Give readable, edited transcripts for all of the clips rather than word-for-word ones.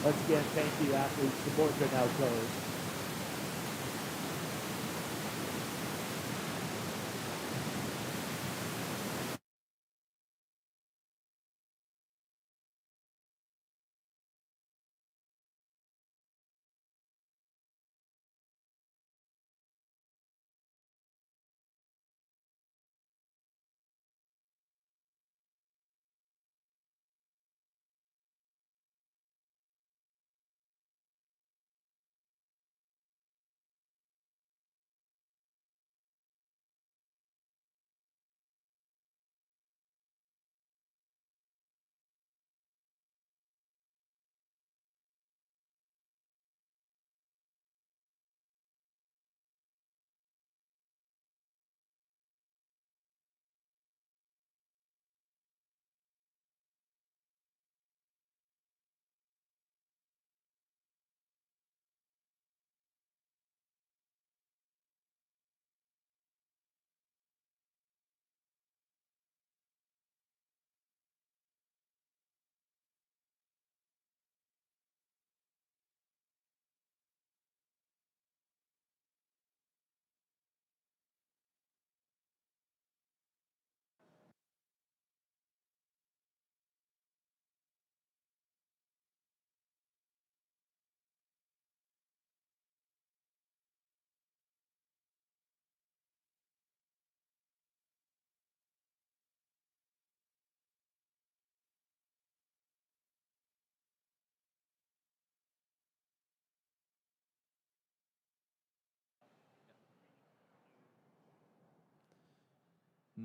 Once again, thank you, athletes. The boards are now closed.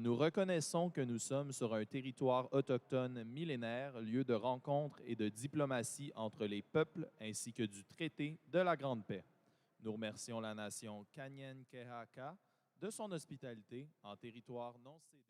Nous reconnaissons que nous sommes sur un territoire autochtone millénaire, lieu de rencontre et de diplomatie entre les peuples ainsi que du traité de la Grande Paix. Nous remercions la nation Kanyen-Kehaka de son hospitalité en territoire non cédé.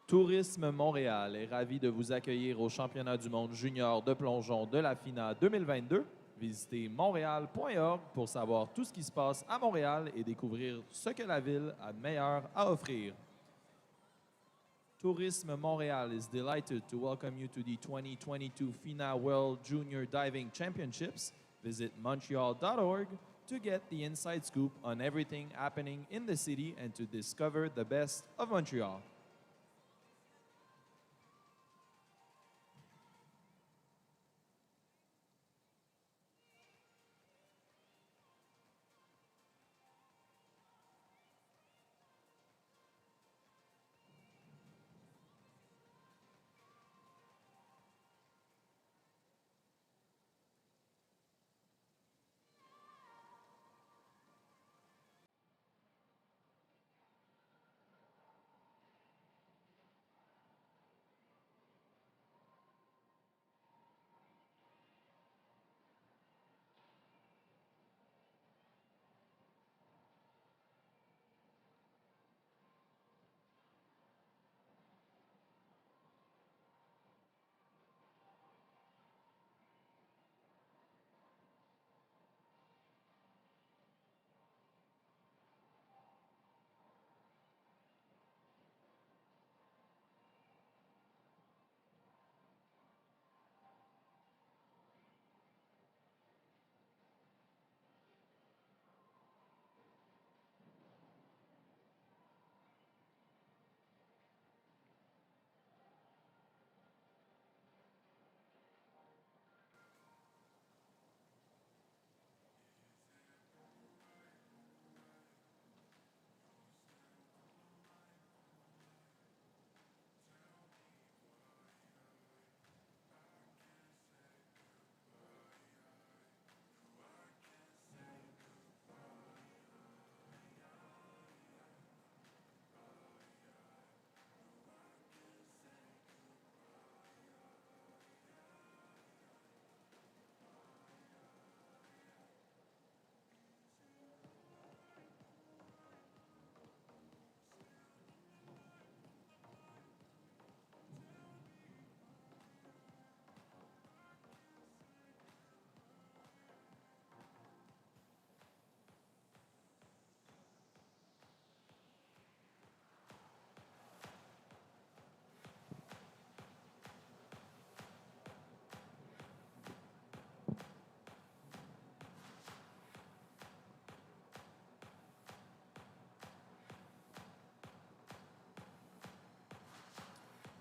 Tourisme Montréal est ravi de vous accueillir au championnat du monde junior de plongeon de la FINA 2022. Visitez montréal.org pour savoir tout ce qui se passe à Montréal et découvrir ce que la ville a de meilleur à offrir. Tourisme Montréal is delighted to welcome you to the 2022 FINA World Junior Diving Championships. Visit montreal.org to get the inside scoop on everything happening in the city and to discover the best of Montreal.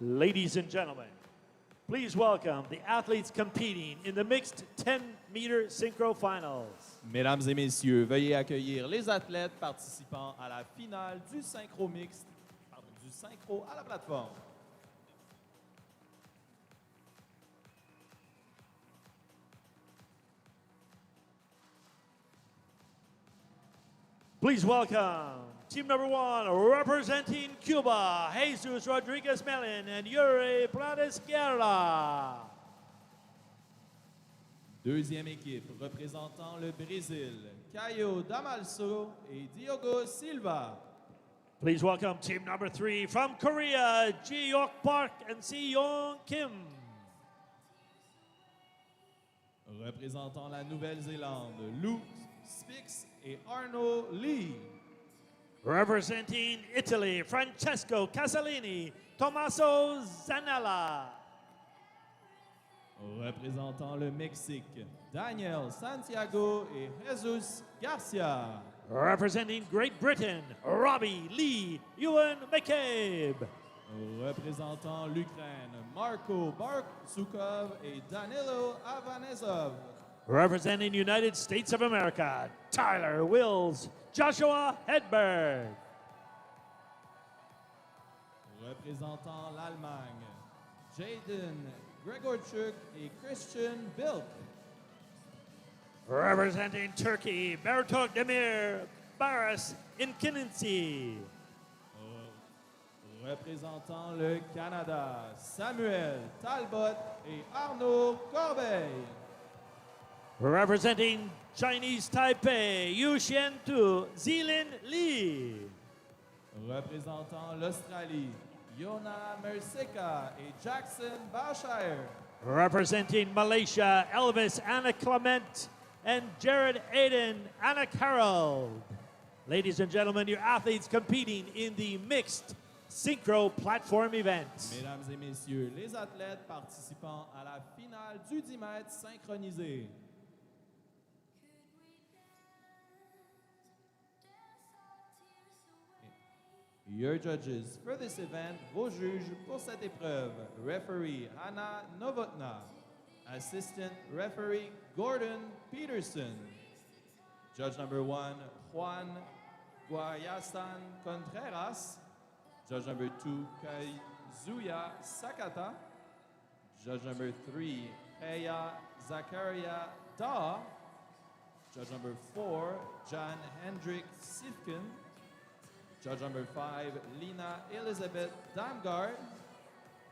Ladies and gentlemen, please welcome the athletes competing in the mixed 10-meter synchro finals. Mesdames et messieurs, veuillez accueillir les athlètes participant à la finale du synchro mixte, du synchro à la plateforme. Please welcome team number 1, representing Cuba, Jesus Rodriguez Melin and Yuri Bladesguerra. Deuxième équipe, représentant le Brésil, Caio Damalso et Diogo Silva. Please welcome team number 3 from Korea, Ji-Yok Park and Si-Young Kim. Représentant la Nouvelle-Zélande, Luke Spix et Arno Lee. Representing Italy, Francesco Casalini, Tommaso Zanella. Représentant le Mexique, Daniel Santiago et Jesus Garcia. Representing Great Britain, Robbie Lee, Ewan McCabe. Représentant l'Ukraine, Marco Barksukov et Danilo Avanezov. Representing United States of America, Tyler Wills, Joshua Hedberg. Représentant l'Allemagne, Jaden Gregorchuk et Christian Bilk. Representing Turkey, Bertok Demir, Baris Inkinensi. Représentant le Canada, Samuel Talbot et Arnaud Corbeil. Representing Chinese Taipei, Yu Xiantu, Zilin Li. Représentant l'Australie, Yona Merseka et Jackson Bashire. Representing Malaysia, Elvis Anna Clement and Jared Aiden Anna Carroll. Ladies and gentlemen, your athletes competing in the mixed synchro platform event. Mesdames et messieurs, les athlètes participant à la finale du 10 mètres synchronisé. Your judges for this event, vos juges pour cette épreuve, referee Hannah Novotna, assistant referee Gordon Peterson, judge number 1 Juan Guayasan Contreras, judge number 2 Kazuya Sakata, judge number 3 Heya Zakaria Da, judge number 4 Jan Hendrik Sifkin, judge number 5, Lina Elizabeth Damgard.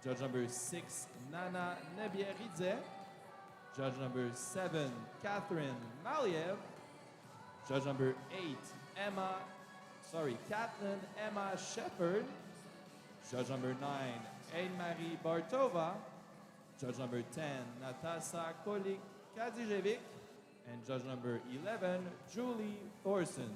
Judge number 6, Nana Nebieridze. Judge number 7, Catherine Maliev. Judge number 8, Kathleen Emma Shepard. Judge number 9, Anne-Marie Bartova. Judge number 10, Natasa Kolik-Kadzijevic. And judge number 11, Julie Thorson.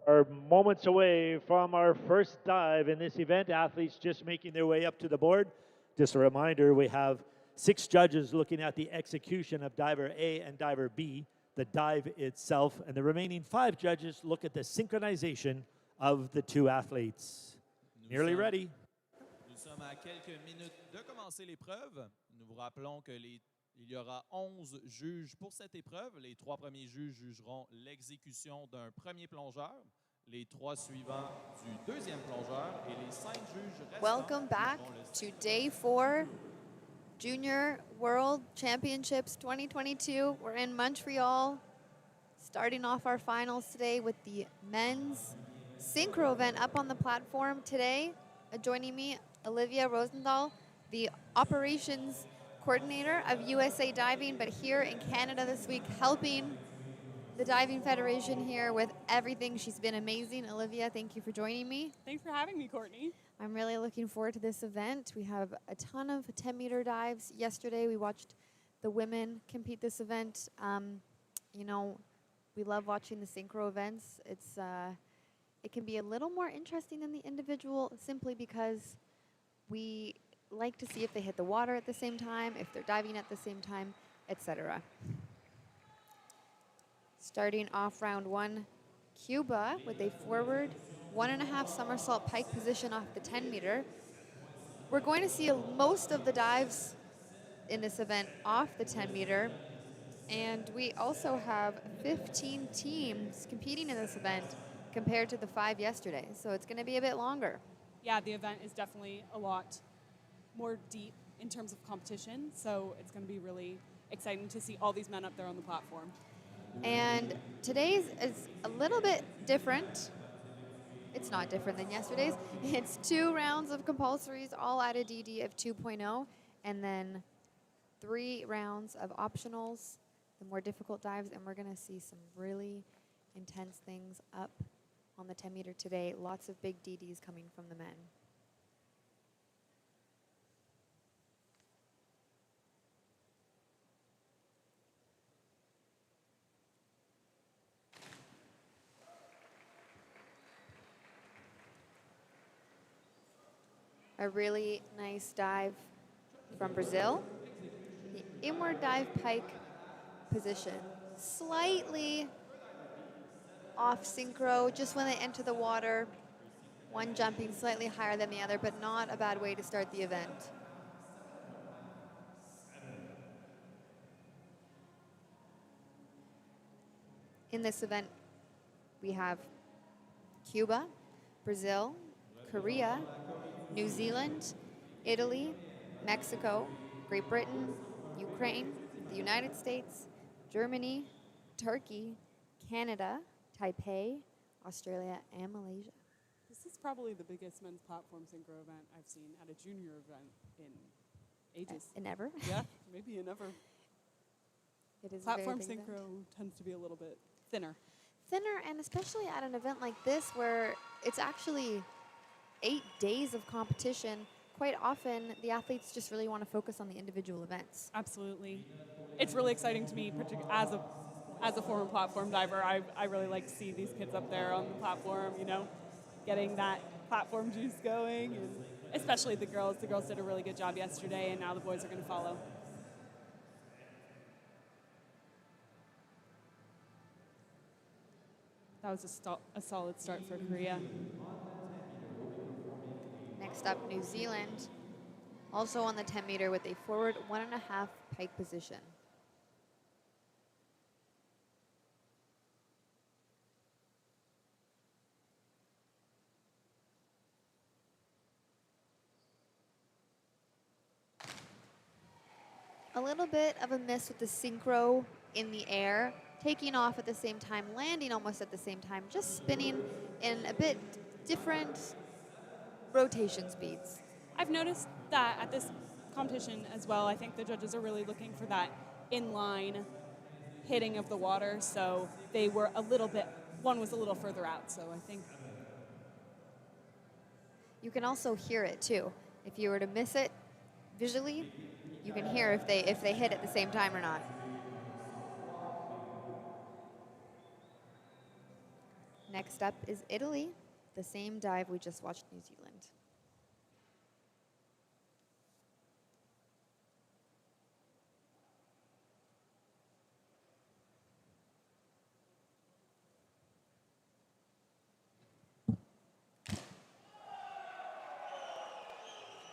Are moments away from our first dive in this event. Athletes just making their way up to the board. Just a reminder, we have 6 judges looking at the execution of diver A and diver B, the dive itself, and the remaining 5 judges look at the synchronization of the 2 athletes. Nearly ready. Nous sommes à quelques minutes de commencer l'épreuve. Nous vous rappelons que les Il y aura 11 juges pour cette épreuve. Les 3 premiers juges jugeront l'exécution d'un premier plongeur, les 3 suivants du deuxième plongeur et les 5 juges restants Welcome back jugeront le to Day 4 Junior World Championships 2022. We're in Montreal, starting off our finals today with the men's synchro event up on the platform today. Joining me, Olivia Rosendahl, the operations coordinator of USA Diving, but here in Canada this week, helping the Diving Federation here with everything. She's been amazing. Olivia, thank you for joining me. Thanks for having me, Courtney. I'm really looking forward to this event. We have a ton of 10-meter dives. Yesterday, we watched the women compete this event. You know, we love watching the synchro events. It can be a little more interesting than the individual simply because we like to see if they hit the water at the same time, if they're diving at the same time, etc. Starting off round 1, Cuba with a forward 1.5 somersault pike position off the 10-meter. We're going to see most of the dives in this event off the 10-meter. And we also have 15 teams competing in this event compared to the 5 yesterday. So it's going to be a bit longer. Yeah, the event is definitely a lot more deep in terms of competition, so it's going to be really exciting to see all these men up there on the platform. And today's is a little bit different. It's not different than yesterday's. It's 2 rounds of compulsories, all at a DD of 2.0, and then 3 rounds of optionals, the more difficult dives, and we're going to see some really intense things up on the 10-meter today. Lots of big DDs coming from the men. A really nice dive from Brazil. The inward dive pike position. Slightly off synchro just when they enter the water. One jumping slightly higher than the other, but not a bad way to start the event. In this event, we have Cuba, Brazil, Korea, New Zealand, Italy, Mexico, Great Britain, Ukraine, the United States, Germany, Turkey, Canada, Taipei, Australia, and Malaysia. This is probably the biggest men's platform synchro event I've seen at a junior event in ages. And ever. Yeah, maybe in ever. It is Platform a very big synchro event. tends to be a little bit thinner. Thinner, and especially at an event like this where it's actually 8 days of competition. Quite often, the athletes just really want to focus on the individual events. Absolutely. It's really exciting to me, as a former platform diver. I really like to see these kids up there on the platform, you know, getting that platform juice going, and especially the girls. The girls did a really good job yesterday, and now the boys are going to follow. That was a solid start for Korea. Next up, New Zealand, also on the 10-meter with a forward 1.5 pike position. A little bit of a miss with the synchro in the air, taking off at the same time, landing almost at the same time, just spinning in a bit different rotation speeds. I've noticed that at this competition as well, I think the judges are really looking for that inline hitting of the water, so they were one was a little further out, so I think. You can also hear it too. If you were to miss it visually, you can hear if they hit at the same time or not. Next up is Italy, the same dive we just watched New Zealand.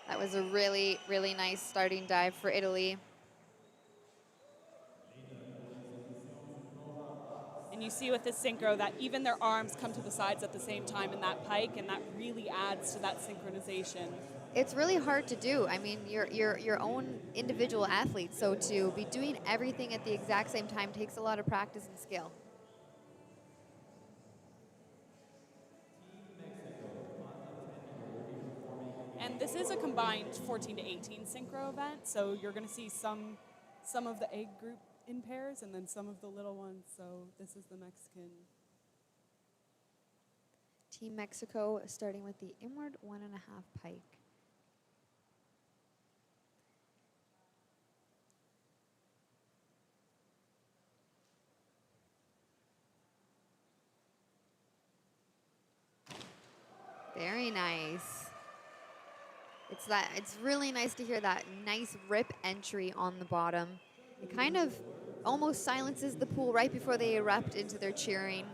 That was a really, really nice starting dive for Italy. you see with this synchro that even their arms come to the sides at the same time in that pike, and that really adds to that synchronization. It's really hard to do. I mean, you're your own individual athlete, so to be doing everything at the exact same time takes a lot of practice and skill. And this is a combined 14 to 18 synchro event, so you're going to see some of the egg group in pairs and then some of the little ones. So this is the Mexican. Team Mexico starting with the inward 1.5 pike. Very nice. It's really nice to hear that nice rip entry on the bottom. It kind of almost silences the pool right before they erupt into their cheering.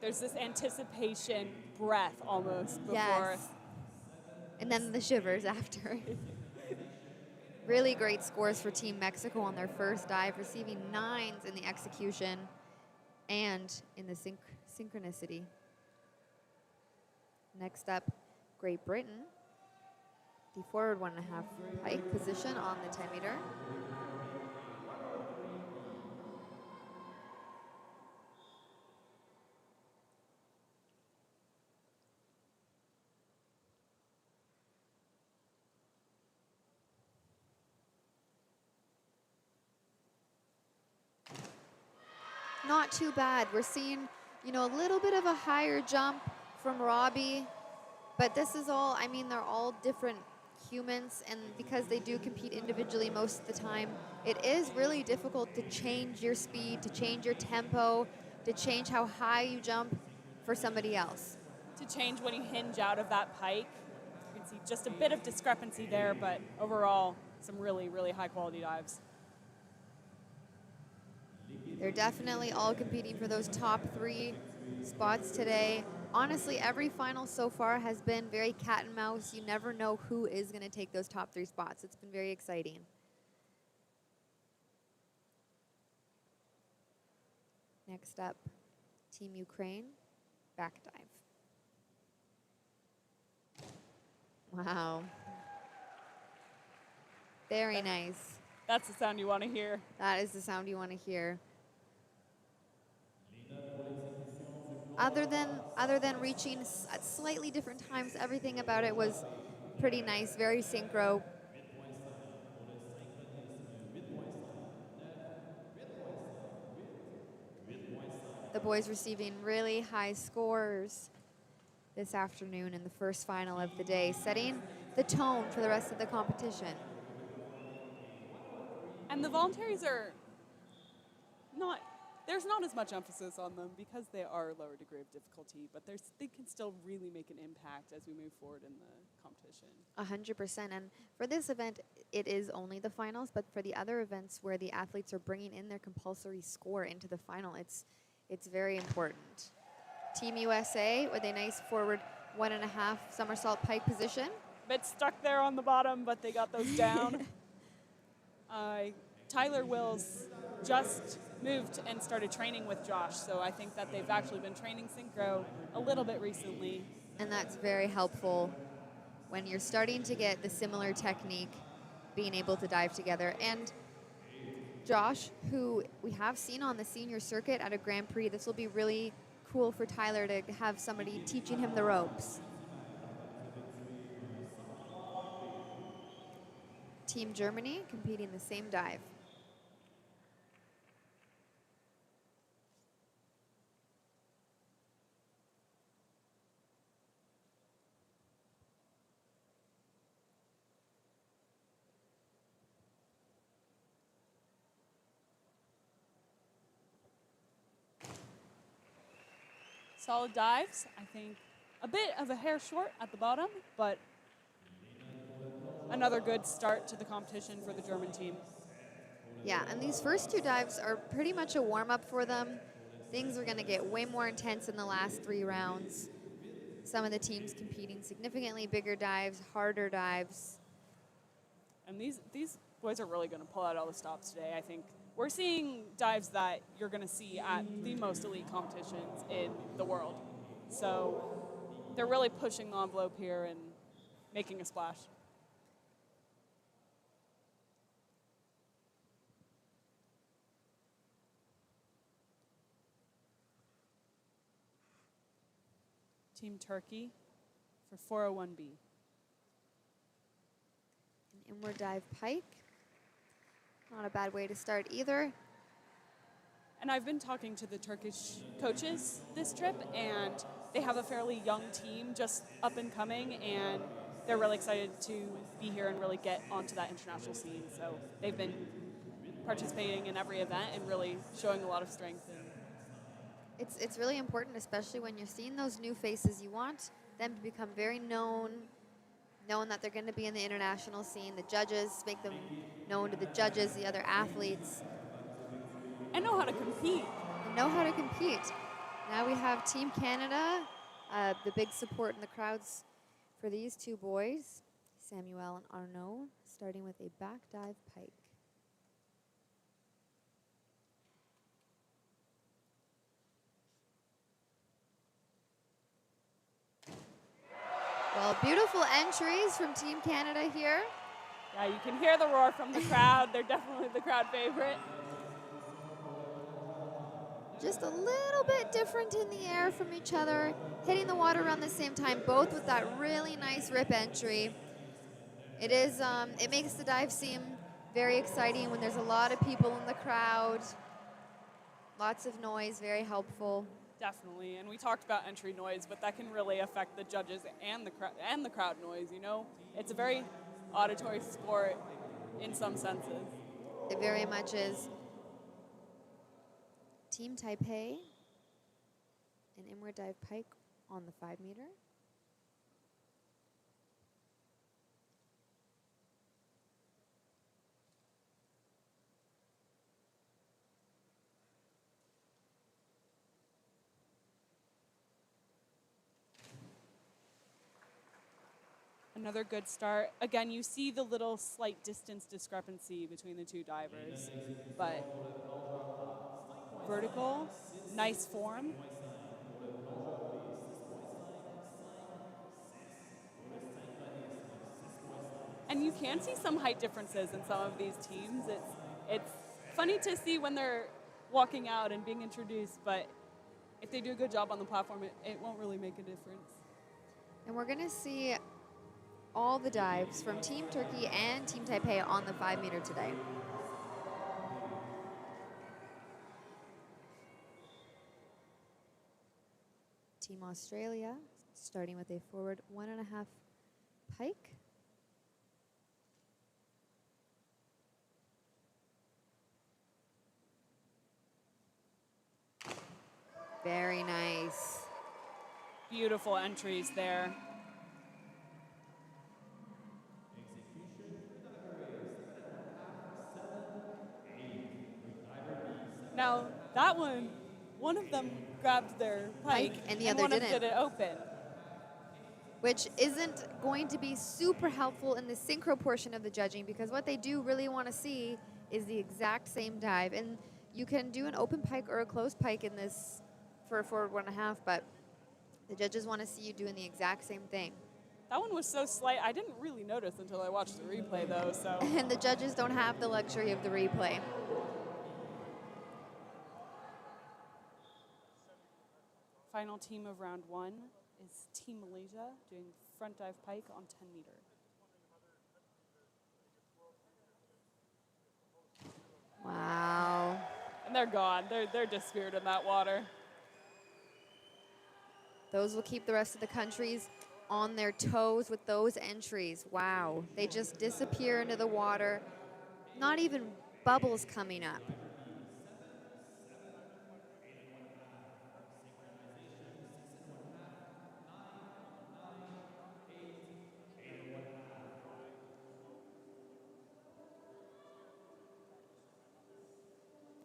There's this anticipation breath almost before. Yes. And then the shivers after. Really great scores for Team Mexico on their first dive, receiving 9s in the execution and in the synchronicity. Next up, Great Britain. The forward 1.5 pike position on the 10 meter. Not too bad. We're seeing, a little bit of a higher jump from Robbie, but this is all, I mean, they're all different humans, and because they do compete individually most of the time, it is really difficult to change your speed, to change your tempo, to change how high you jump for somebody else. To change when you hinge out of that pike. You can see just a bit of discrepancy there, but overall, some really, really high quality dives. They're definitely all competing for those top 3 spots today. Honestly, every final so far has been very cat and mouse. You never know who is going to take those top 3 spots. It's been very exciting. Next up, Team Ukraine, back dive. Wow. Very nice. That's the sound you want to hear. That is the sound you want to hear. Other than reaching at slightly different times, everything about it was pretty nice, very synchro. The boys receiving really high scores this afternoon in the first final of the day, setting the tone for the rest of the competition. And the voluntaries are not, there's not as much emphasis on them because they are lower degree of difficulty, but they can still really make an impact as we move forward in the competition. 100%. And for this event, it is only the finals, but for the other events where the athletes are bringing in their compulsory score into the final, it's very important. Team USA with a nice forward 1.5 somersault pike position. Bit stuck there on the bottom, but they got those down. Tyler Wills just moved and started training with Josh, so I think that they've actually been training synchro a little bit recently. And that's very helpful when you're starting to get the similar technique, being able to dive together. And Josh, who we have seen on the senior circuit at a Grand Prix, this will be really cool for Tyler to have somebody teaching him the ropes. Team Germany competing the same dive. Solid dives, I think a bit of a hair short at the bottom, but another good start to the competition for the German team. Yeah, and these first 2 dives are pretty much a warm-up for them. Things are going to get way more intense in the last 3 rounds. Some of the teams competing significantly bigger dives, harder dives. And these boys are really going to pull out all the stops today. I think we're seeing dives that you're going to see at the most elite competitions in the world. So they're really pushing the envelope here and making a splash. Team Turkey for 401B. An inward dive pike. Not a bad way to start either. And I've been talking to the Turkish coaches this trip, and they have a fairly young team, just up and coming, and they're really excited to be here and really get onto that international scene. So they've been participating in every event and really showing a lot of strength. And It's really important, especially when you're seeing those new faces. You want them to become very known, knowing that they're going to be in the international scene. The judges make them known to the judges, the other athletes. and know how to compete. And know how to compete. Now we have Team Canada, the big support in the crowds for these two boys, Samuel and Arnaud, starting with a back dive pike. Well, beautiful entries from Team Canada here. Yeah, you can hear the roar from the crowd. They're definitely the crowd favorite. Just a little bit different in the air from each other, hitting the water around the same time, both with that really nice rip entry. It makes the dive seem very exciting when there's a lot of people in the crowd. Lots of noise, very helpful. Definitely, and we talked about entry noise, but that can really affect the judges and the crowd noise. You know, it's a very auditory sport in some senses. It very much is. Team Taipei, an inward dive pike on the 5 meter. Another good start. Again, you see the little slight distance discrepancy between the two divers, but vertical, nice form. And you can see some height differences in some of these teams. It's funny to see when they're walking out and being introduced, but if they do a good job on the platform, it won't really make a difference. And we're going to see all the dives from Team Turkey and Team Taipei on the 5 meter today. Team Australia, starting with a forward 1.5 pike. Very nice. Beautiful entries there. Now, that one of them grabbed their pike and the other one didn't. Did it open. Which isn't going to be super helpful in the synchro portion of the judging, because what they do really want to see is the exact same dive. And you can do an open pike or a closed pike in this for a forward 1.5, but the judges want to see you doing the exact same thing. That one was so slight, I didn't really notice until I watched the replay, though. So. And the judges don't have the luxury of the replay. Final team of round 1 is Team Malaysia doing front dive pike on 10 meter. Wow. And they're gone. They're disappeared in that water. Those will keep the rest of the countries on their toes with those entries. Wow. They just disappear into the water. Not even bubbles coming up.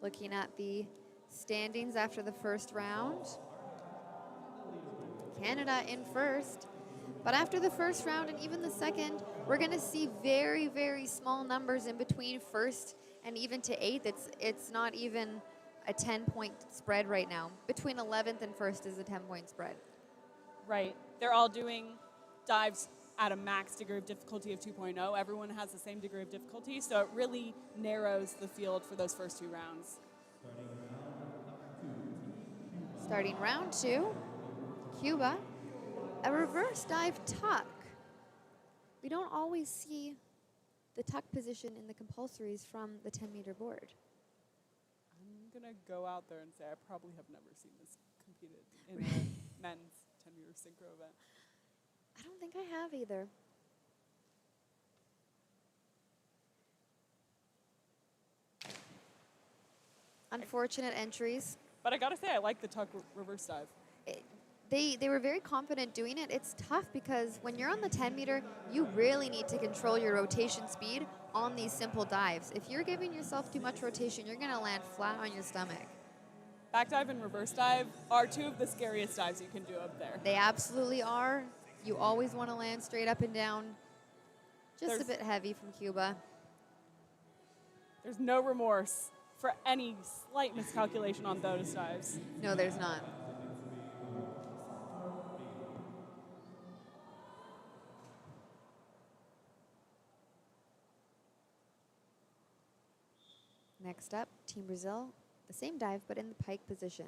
Looking at the standings after the first round. Canada in first. But after the first round and even the second, we're going to see very, very small numbers in between first And even to 8th, it's not even a 10-point spread right now. Between 11th and 1st is a 10-point spread. Right. They're all doing dives at a max degree of difficulty of 2.0. Everyone has the same degree of difficulty, so it really narrows the field for those first 2 rounds. Starting round 2, Cuba, a reverse dive tuck. We don't always see the tuck position in the compulsories from the 10-meter board. I'm going to go out there and say I probably have never seen this competed in a men's 10-meter synchro event. I don't think I have either. Unfortunate entries. But I got to say, I like the tuck reverse dive. They were very confident doing it. It's tough because when you're on the 10-meter, you really need to control your rotation speed on these simple dives. If you're giving yourself too much rotation, you're going to land flat on your stomach. Back dive and reverse dive are 2 of the scariest dives you can do up there. They absolutely are. You always want to land straight up and down. Just a bit heavy from Cuba. There's no remorse for any slight miscalculation on those dives. No, there's not. Next up, Team Brazil, the same dive, but in the pike position.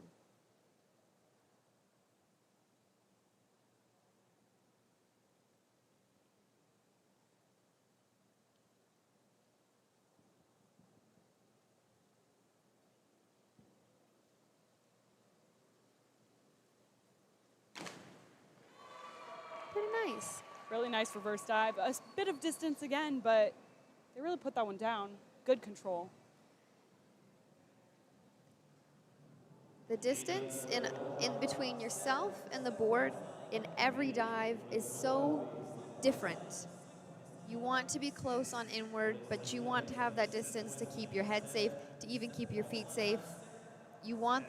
Pretty nice. Really nice reverse dive. A bit of distance again, but they really put that one down. Good control. The distance in between yourself and the board in every dive is so different. You want to be close on inward, but you want to have that distance to keep your head safe, to even keep your feet safe. You want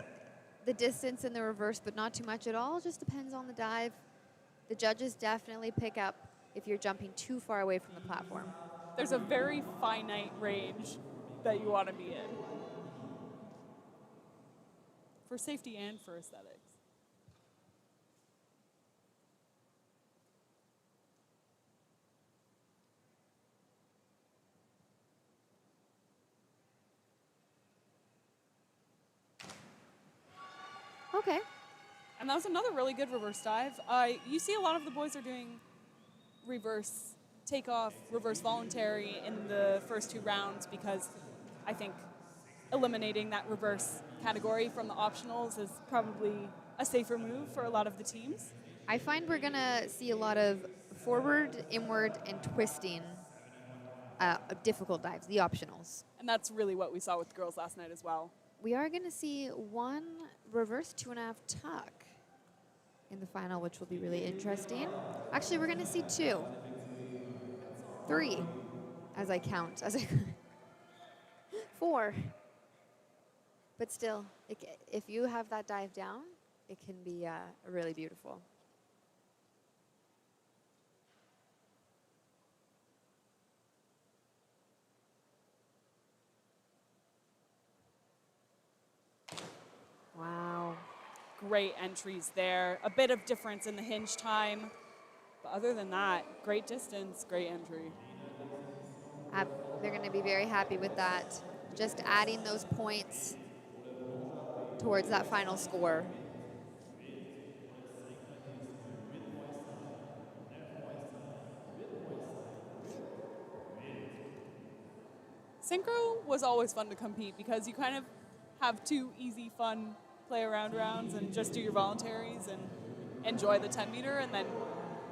the distance in the reverse, but not too much at all. Just depends on the dive. The judges definitely pick up if you're jumping too far away from the platform. There's a very finite range that you want to be in. For safety and for aesthetics. Okay. And that was another really good reverse dive. You see a lot of the boys are doing reverse takeoff, reverse voluntary in the first 2 rounds because I think eliminating that reverse category from the optionals is probably a safer move for a lot of the teams. I find we're going to see a lot of forward, inward, and twisting difficult dives, the optionals. And that's really what we saw with the girls last night as well. We are going to see 1 reverse 2.5 tuck in the final, which will be really interesting. Actually, we're going to see 2. 3, as I count. 4. But still, if you have that dive down, it can be really beautiful. Wow. Great entries there. A bit of difference in the hinge time. But other than that, great distance, great entry. They're going to be very happy with that. Just adding those points towards that final score. Synchro was always fun to compete because you kind of have 2 easy, fun play around rounds and just do your voluntaries and enjoy the 10 meter and then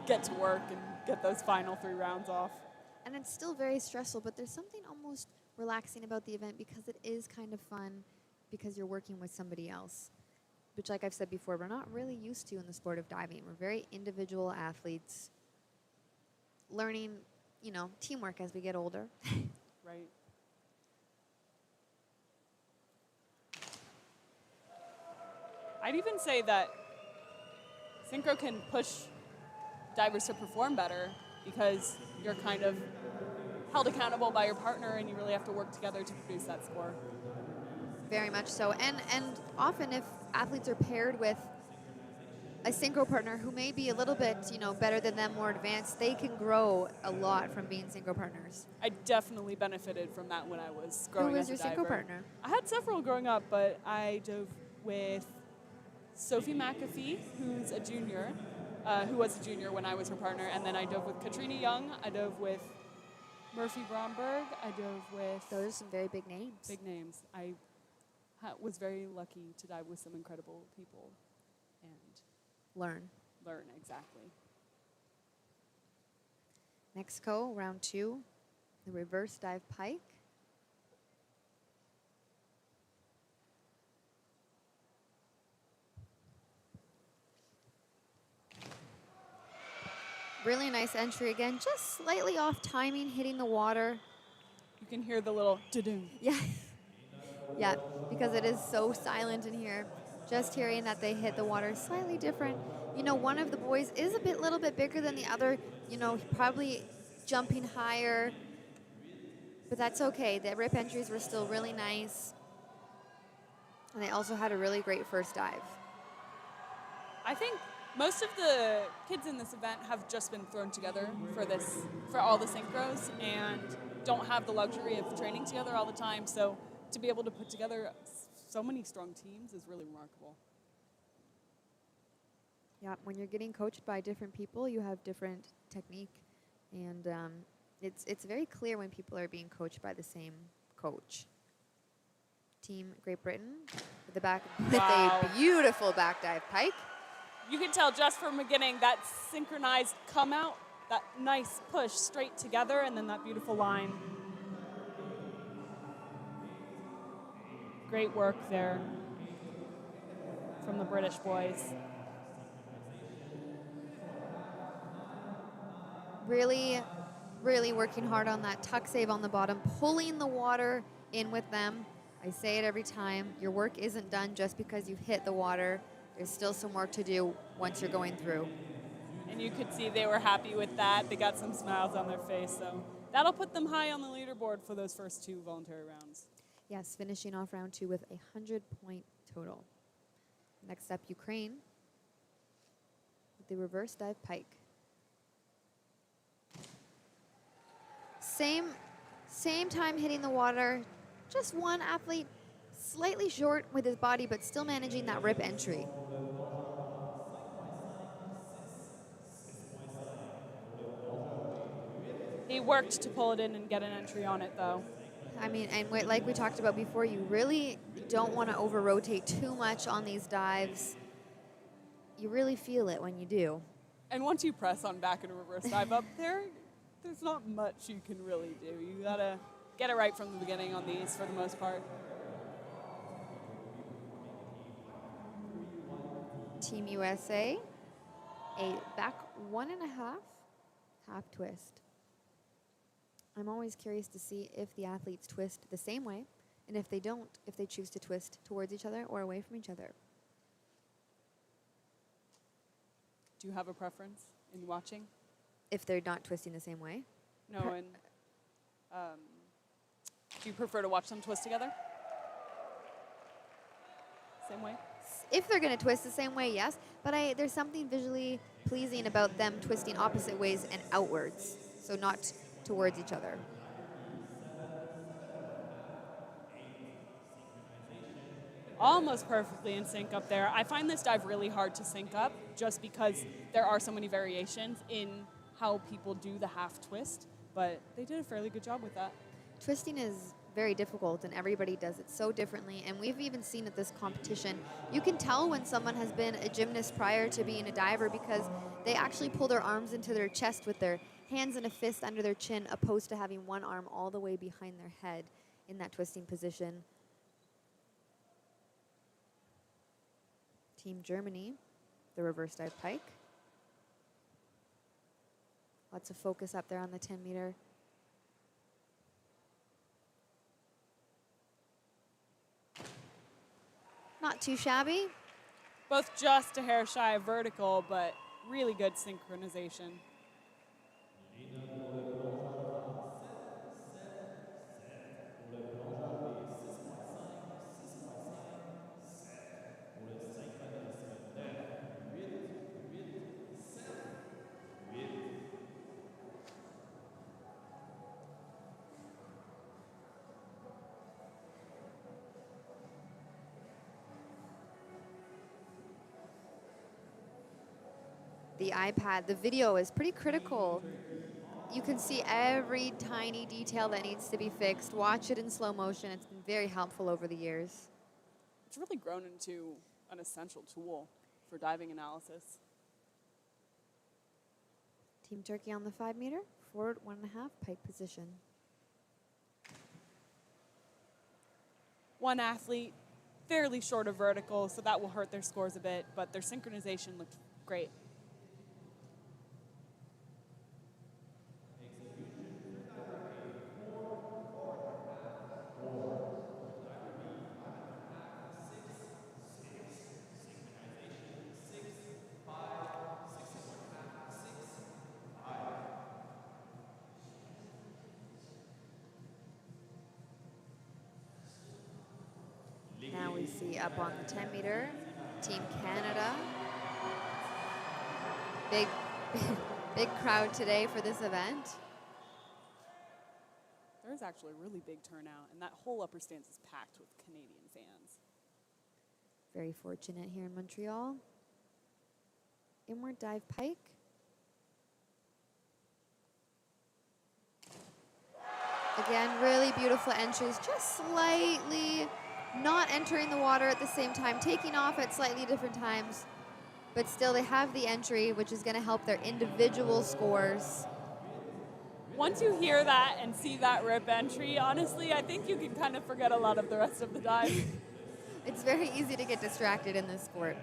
get to work and get those final 3 rounds off. And it's still very stressful, but there's something almost relaxing about the event because it is kind of fun because you're working with somebody else, which, like I've said before, we're not really used to in the sport of diving. We're very individual athletes learning, teamwork as we get older. Right. I'd even say that synchro can push divers to perform better because you're kind of held accountable by your partner, and you really have to work together to produce that score. Very much so. And often if athletes are paired with a synchro partner who may be a little bit, better than them, more advanced, they can grow a lot from being synchro partners. I definitely benefited from that when I was Who growing was as your a synchro diver. partner? I had several growing up, but I dove with Sophie McAfee, who's a junior, who was a junior when I was her partner, and then I dove with Katrina Young. I dove with Murphy Bromberg. I dove with Those are some very big names. big names. I was very lucky to dive with some incredible people and Learn. learn exactly. Mexico, round 2, the reverse dive pike. Really nice entry again, just slightly off timing, hitting the water. You can hear the little da-doom. Yeah. Yeah, because it is so silent in here. Just hearing that they hit the water is slightly different. One of the boys is a little bit bigger than the other, probably jumping higher. But that's okay. The rip entries were still really nice. And they also had a really great first dive. I think most of the kids in this event have just been thrown together for all the synchros, and don't have the luxury of training together all the time. So to be able to put together so many strong teams is really remarkable. Yeah, when you're getting coached by different people, you have different technique. And it's very clear when people are being coached by the same coach. Team Great Britain with Wow. a beautiful back dive pike. You can tell just from the beginning that synchronized come out, that nice push straight together, and then that beautiful line. Great work there from the British boys. Really, really working hard on that tuck save on the bottom, pulling the water in with them. I say it every time, your work isn't done just because you've hit the water. There's still some work to do once you're going through. And you could see they were happy with that. They got some smiles on their face, so that'll put them high on the leaderboard for those first 2 voluntary rounds. Yes, finishing off round 2 with a 100-point total. Next up, Ukraine with the reverse dive pike. Same time hitting the water, just one athlete slightly short with his body, but still managing that rip entry. He worked to pull it in and get an entry on it, though. I mean, and like we talked about before, you really don't want to over-rotate too much on these dives. You really feel it when you do. And once you press on back and reverse dive up there, there's not much you can really do. You gotta get it right from the beginning on these for the most part. Team USA, a back 1.5 half twist. I'm always curious to see if the athletes twist the same way, and if they don't, if they choose to twist towards each other or away from each other. Do you have a preference in watching? If they're not twisting the same way. No, and do you prefer to watch them twist together? Same way? If they're going to twist the same way, yes, but there's something visually pleasing about them twisting opposite ways and outwards, so not towards each other. Almost perfectly in sync up there. I find this dive really hard to sync up just because there are so many variations in how people do the half twist, but they did a fairly good job with that. Twisting is very difficult, and everybody does it so differently, and we've even seen at this competition, you can tell when someone has been a gymnast prior to being a diver because they actually pull their arms into their chest with their hands in a fist under their chin, opposed to having one arm all the way behind their head in that twisting position. Team Germany, the reverse dive pike. Lots of focus up there on the 10 meter. Not too shabby. Both just a hair shy of vertical, but really good synchronization. the iPad, the video is pretty critical. You can see every tiny detail that needs to be fixed. Watch it in slow motion. It's been very helpful over the years. It's really grown into an essential tool for diving analysis. Team Turkey on the 5 meter, forward 1.5, pike position. One athlete, fairly short of vertical, so that will hurt their scores a bit, but their synchronization looked great. Now we see up on the 10 meter, Team Canada. Big, big crowd today for this event. There is actually a really big turnout, and that whole upper stands is packed with Canadian fans. Very fortunate here in Montreal. Inward dive pike. Again, really beautiful entries, just slightly not entering the water at the same time, taking off at slightly different times, but still they have the entry, which is going to help their individual scores. Once you hear that and see that rip entry, honestly, I think you can kind of forget a lot of the rest of the dive. It's very easy to get distracted in this sport.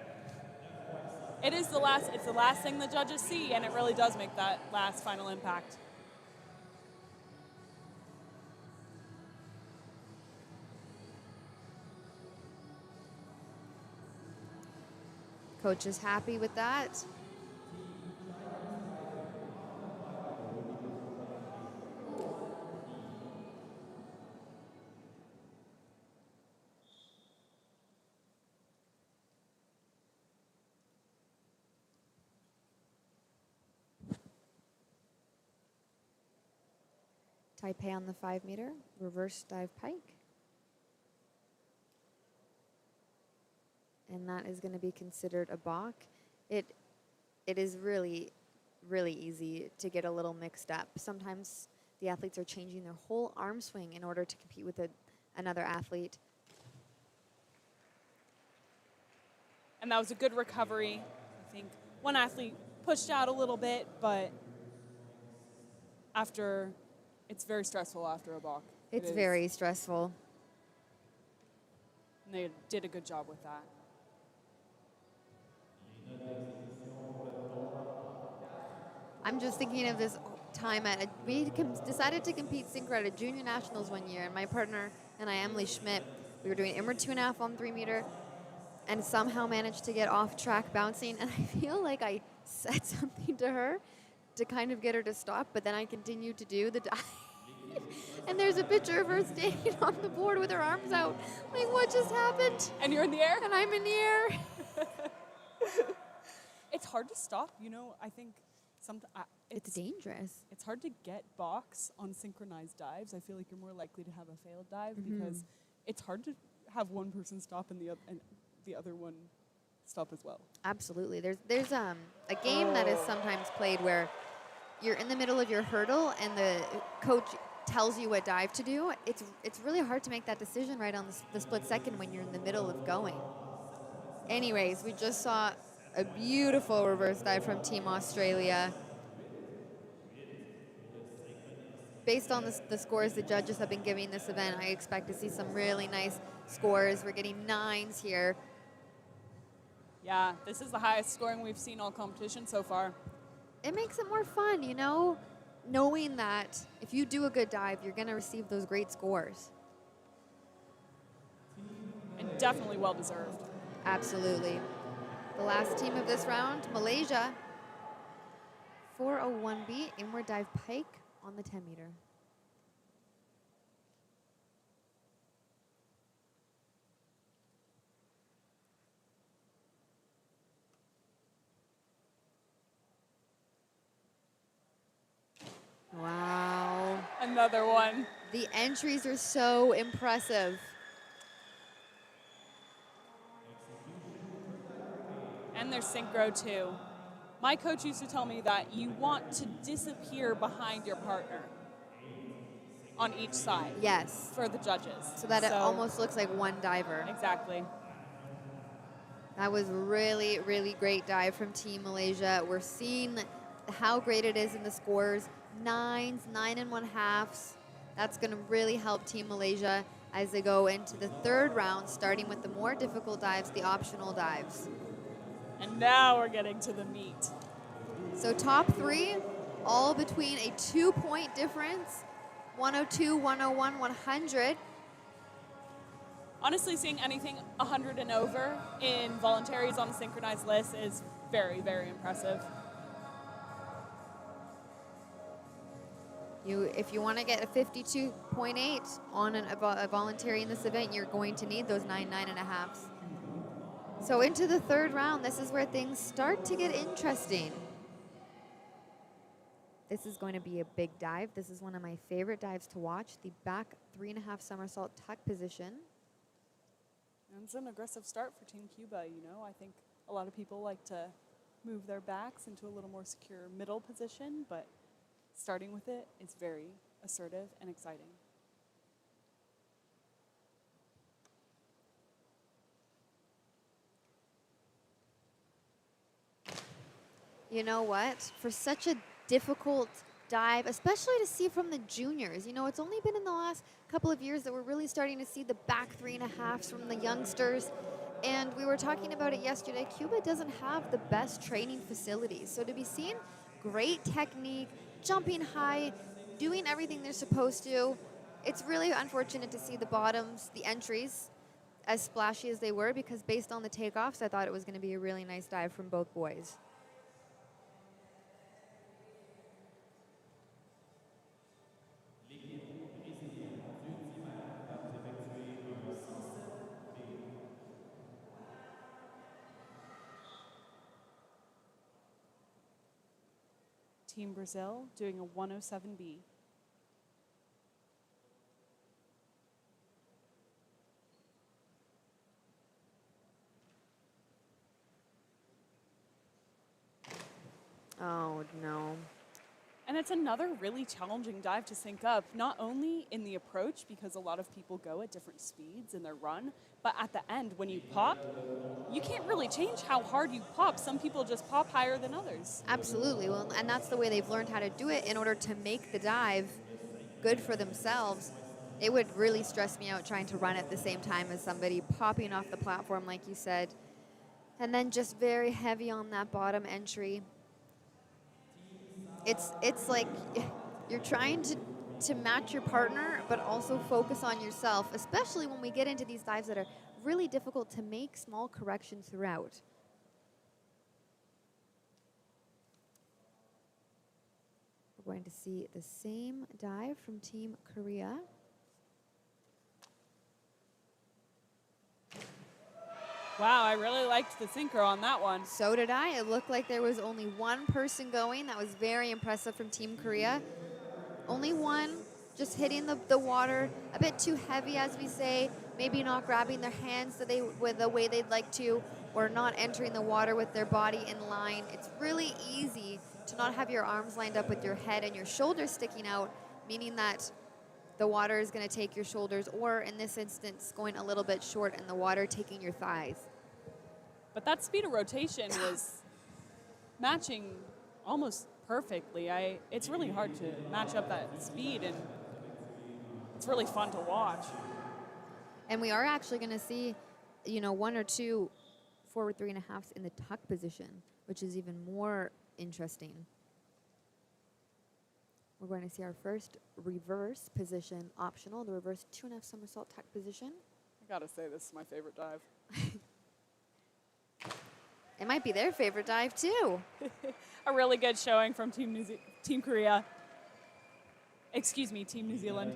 It's the last thing the judges see, and it really does make that last final impact. Coach is happy with that. Taipei on the 5 meter, reverse dive pike. And that is going to be considered a balk. It is really, really easy to get a little mixed up. Sometimes the athletes are changing their whole arm swing in order to compete with another athlete. And that was a good recovery. I think one athlete pushed out a little bit, but it's very stressful after a balk. It's very stressful. And they did a good job with that. I'm just thinking of this time we decided to compete synchro at a junior nationals one year, and my partner and I, Emily Schmidt, we were doing inward 2.5 on 3 meter, and somehow managed to get off track bouncing, and I feel like I said something to her to kind of get her to stop, but then I continued to do the dive. And there's a picture of her standing on the board with her arms out. Like, what just happened? And you're in the air? And I'm in the air. It's hard to stop, I think it's dangerous. It's hard to get balks on synchronized dives. I feel like you're more likely to have a failed dive because it's hard to have one person stop and the other one stop as well. Absolutely. There's a game that is sometimes played where you're in the middle of your hurdle and the coach tells you what dive to do. It's really hard to make that decision right on the split second when you're in the middle of going. Anyways, we just saw a beautiful reverse dive from Team Australia. Based on the scores the judges have been giving this event, I expect to see some really nice scores. We're getting 9s here. Yeah, this is the highest scoring we've seen all competition so far. It makes it more fun, knowing that if you do a good dive, you're going to receive those great scores. And definitely well-deserved. Absolutely. The last team of this round, Malaysia, 401B, inward dive pike on the 10 meter. Wow. Another one. The entries are so impressive. And their synchro too. My coach used to tell me that you want to disappear behind your partner on each side. Yes. For the judges. So that it almost looks like one diver. Exactly. That was really, really great dive from Team Malaysia. We're seeing how great it is in the scores. 9s, 9.5. That's going to really help Team Malaysia as they go into the third round, starting with the more difficult dives, the optional dives. And now we're getting to the meat. So top 3, all between a 2-point difference, 102, 101, 100. Honestly, seeing anything 100 and over in voluntaries on a synchronized list is very, very impressive. If you want to get a 52.8 on a voluntary in this event, you're going to need those 9.5s. So into the third round, this is where things start to get interesting. This is going to be a big dive. This is one of my favorite dives to watch, the back 3.5 somersault tuck position. And it's an aggressive start for Team Cuba, you know. I think a lot of people like to move their backs into a little more secure middle position, but starting with it is very assertive and exciting. You know what? For such a difficult dive, especially to see from the juniors, you know, it's only been in the last couple of years that we're really starting to see the back 3.5s from the youngsters. And we were talking about it yesterday. Cuba doesn't have the best training facilities. So to be seeing great technique, jumping high, doing everything they're supposed to, it's really unfortunate to see the bottoms, the entries, as splashy as they were, because based on the takeoffs, I thought it was going to be a really nice dive from both boys. Team Brazil doing a 107B. Oh, no. And it's another really challenging dive to sync up, not only in the approach, because a lot of people go at different speeds in their run, but at the end, when you pop, you can't really change how hard you pop. Some people just pop higher than others. Absolutely. Well, and that's the way they've learned how to do it in order to make the dive good for themselves. It would really stress me out trying to run at the same time as somebody popping off the platform, like you said, and then just very heavy on that bottom entry. It's like you're trying to match your partner, but also focus on yourself, especially when we get into these dives that are really difficult to make small corrections throughout. We're going to see the same dive from Team Korea. Wow, I really liked the synchro on that one. So did I. It looked like there was only one person going. That was very impressive from Team Korea. Only one, just hitting the water a bit too heavy, as we say, maybe not grabbing their hands with the way they'd like to, or not entering the water with their body in line. It's really easy to not have your arms lined up with your head and your shoulders sticking out, meaning that the water is going to take your shoulders, or in this instance, going a little bit short and the water taking your thighs. But that speed of rotation was matching almost perfectly. It's really hard to match up that speed, and it's really fun to watch. And we are actually going to see, you know, one or two forward 3.5s in the tuck position, which is even more interesting. We're going to see our first reverse position optional, the reverse 2.5 somersault tuck position. I gotta say, this is my favorite dive. It might be their favorite dive too. A really good showing from Team Korea. Excuse me, Team New Zealand.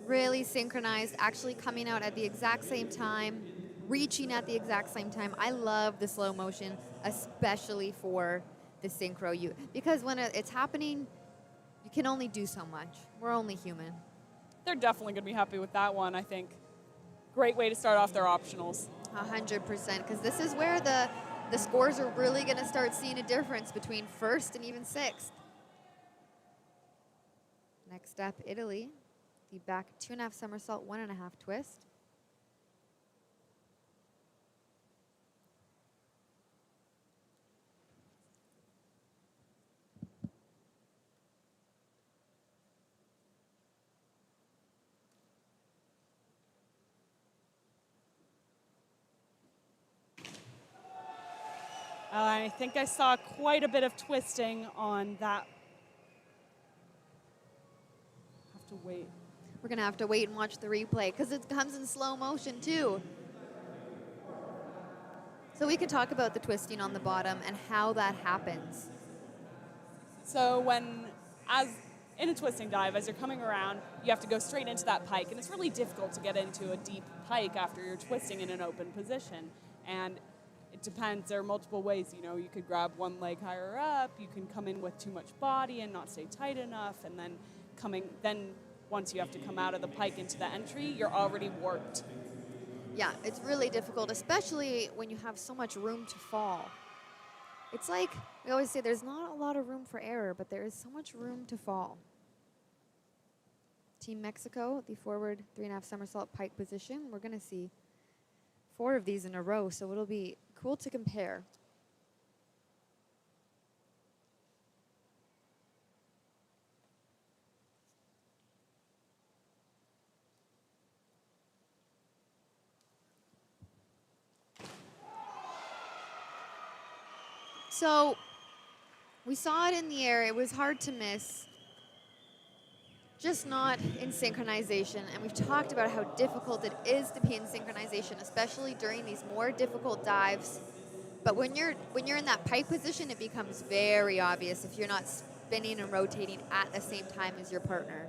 Really synchronized, actually coming out at the exact same time, reaching at the exact same time. I love the slow motion, especially for the synchro. Because when it's happening, you can only do so much. We're only human. They're definitely gonna be happy with that one, I think. great way to start off their optionals. 100%, because this is where the scores are really going to start seeing a difference between first and even sixth. Next up, Italy. The back 2.5 somersault, 1.5 twist. I think I saw quite a bit of twisting on that. Have to wait. We're going to have to wait and watch the replay because it comes in slow motion too. So we could talk about the twisting on the bottom and how that happens. So as in a twisting dive, as you're coming around, you have to go straight into that pike, and it's really difficult to get into a deep pike after you're twisting in an open position. And it depends. There are multiple ways. You know, you could grab one leg higher up. You can come in with too much body and not stay tight enough, and then once you have to come out of the pike into the entry, you're already warped. Yeah, it's really difficult, especially when you have so much room to fall. It's like we always say there's not a lot of room for error, but there is so much room to fall. Team Mexico, the forward 3.5 somersault pike position. We're going to see 4 of these in a row, so it'll be cool to compare. So we saw it in the air. It was hard to miss, just not in synchronization. And we've talked about how difficult it is to be in synchronization, especially during these more difficult dives. But when you're in that pike position, it becomes very obvious if you're not spinning and rotating at the same time as your partner.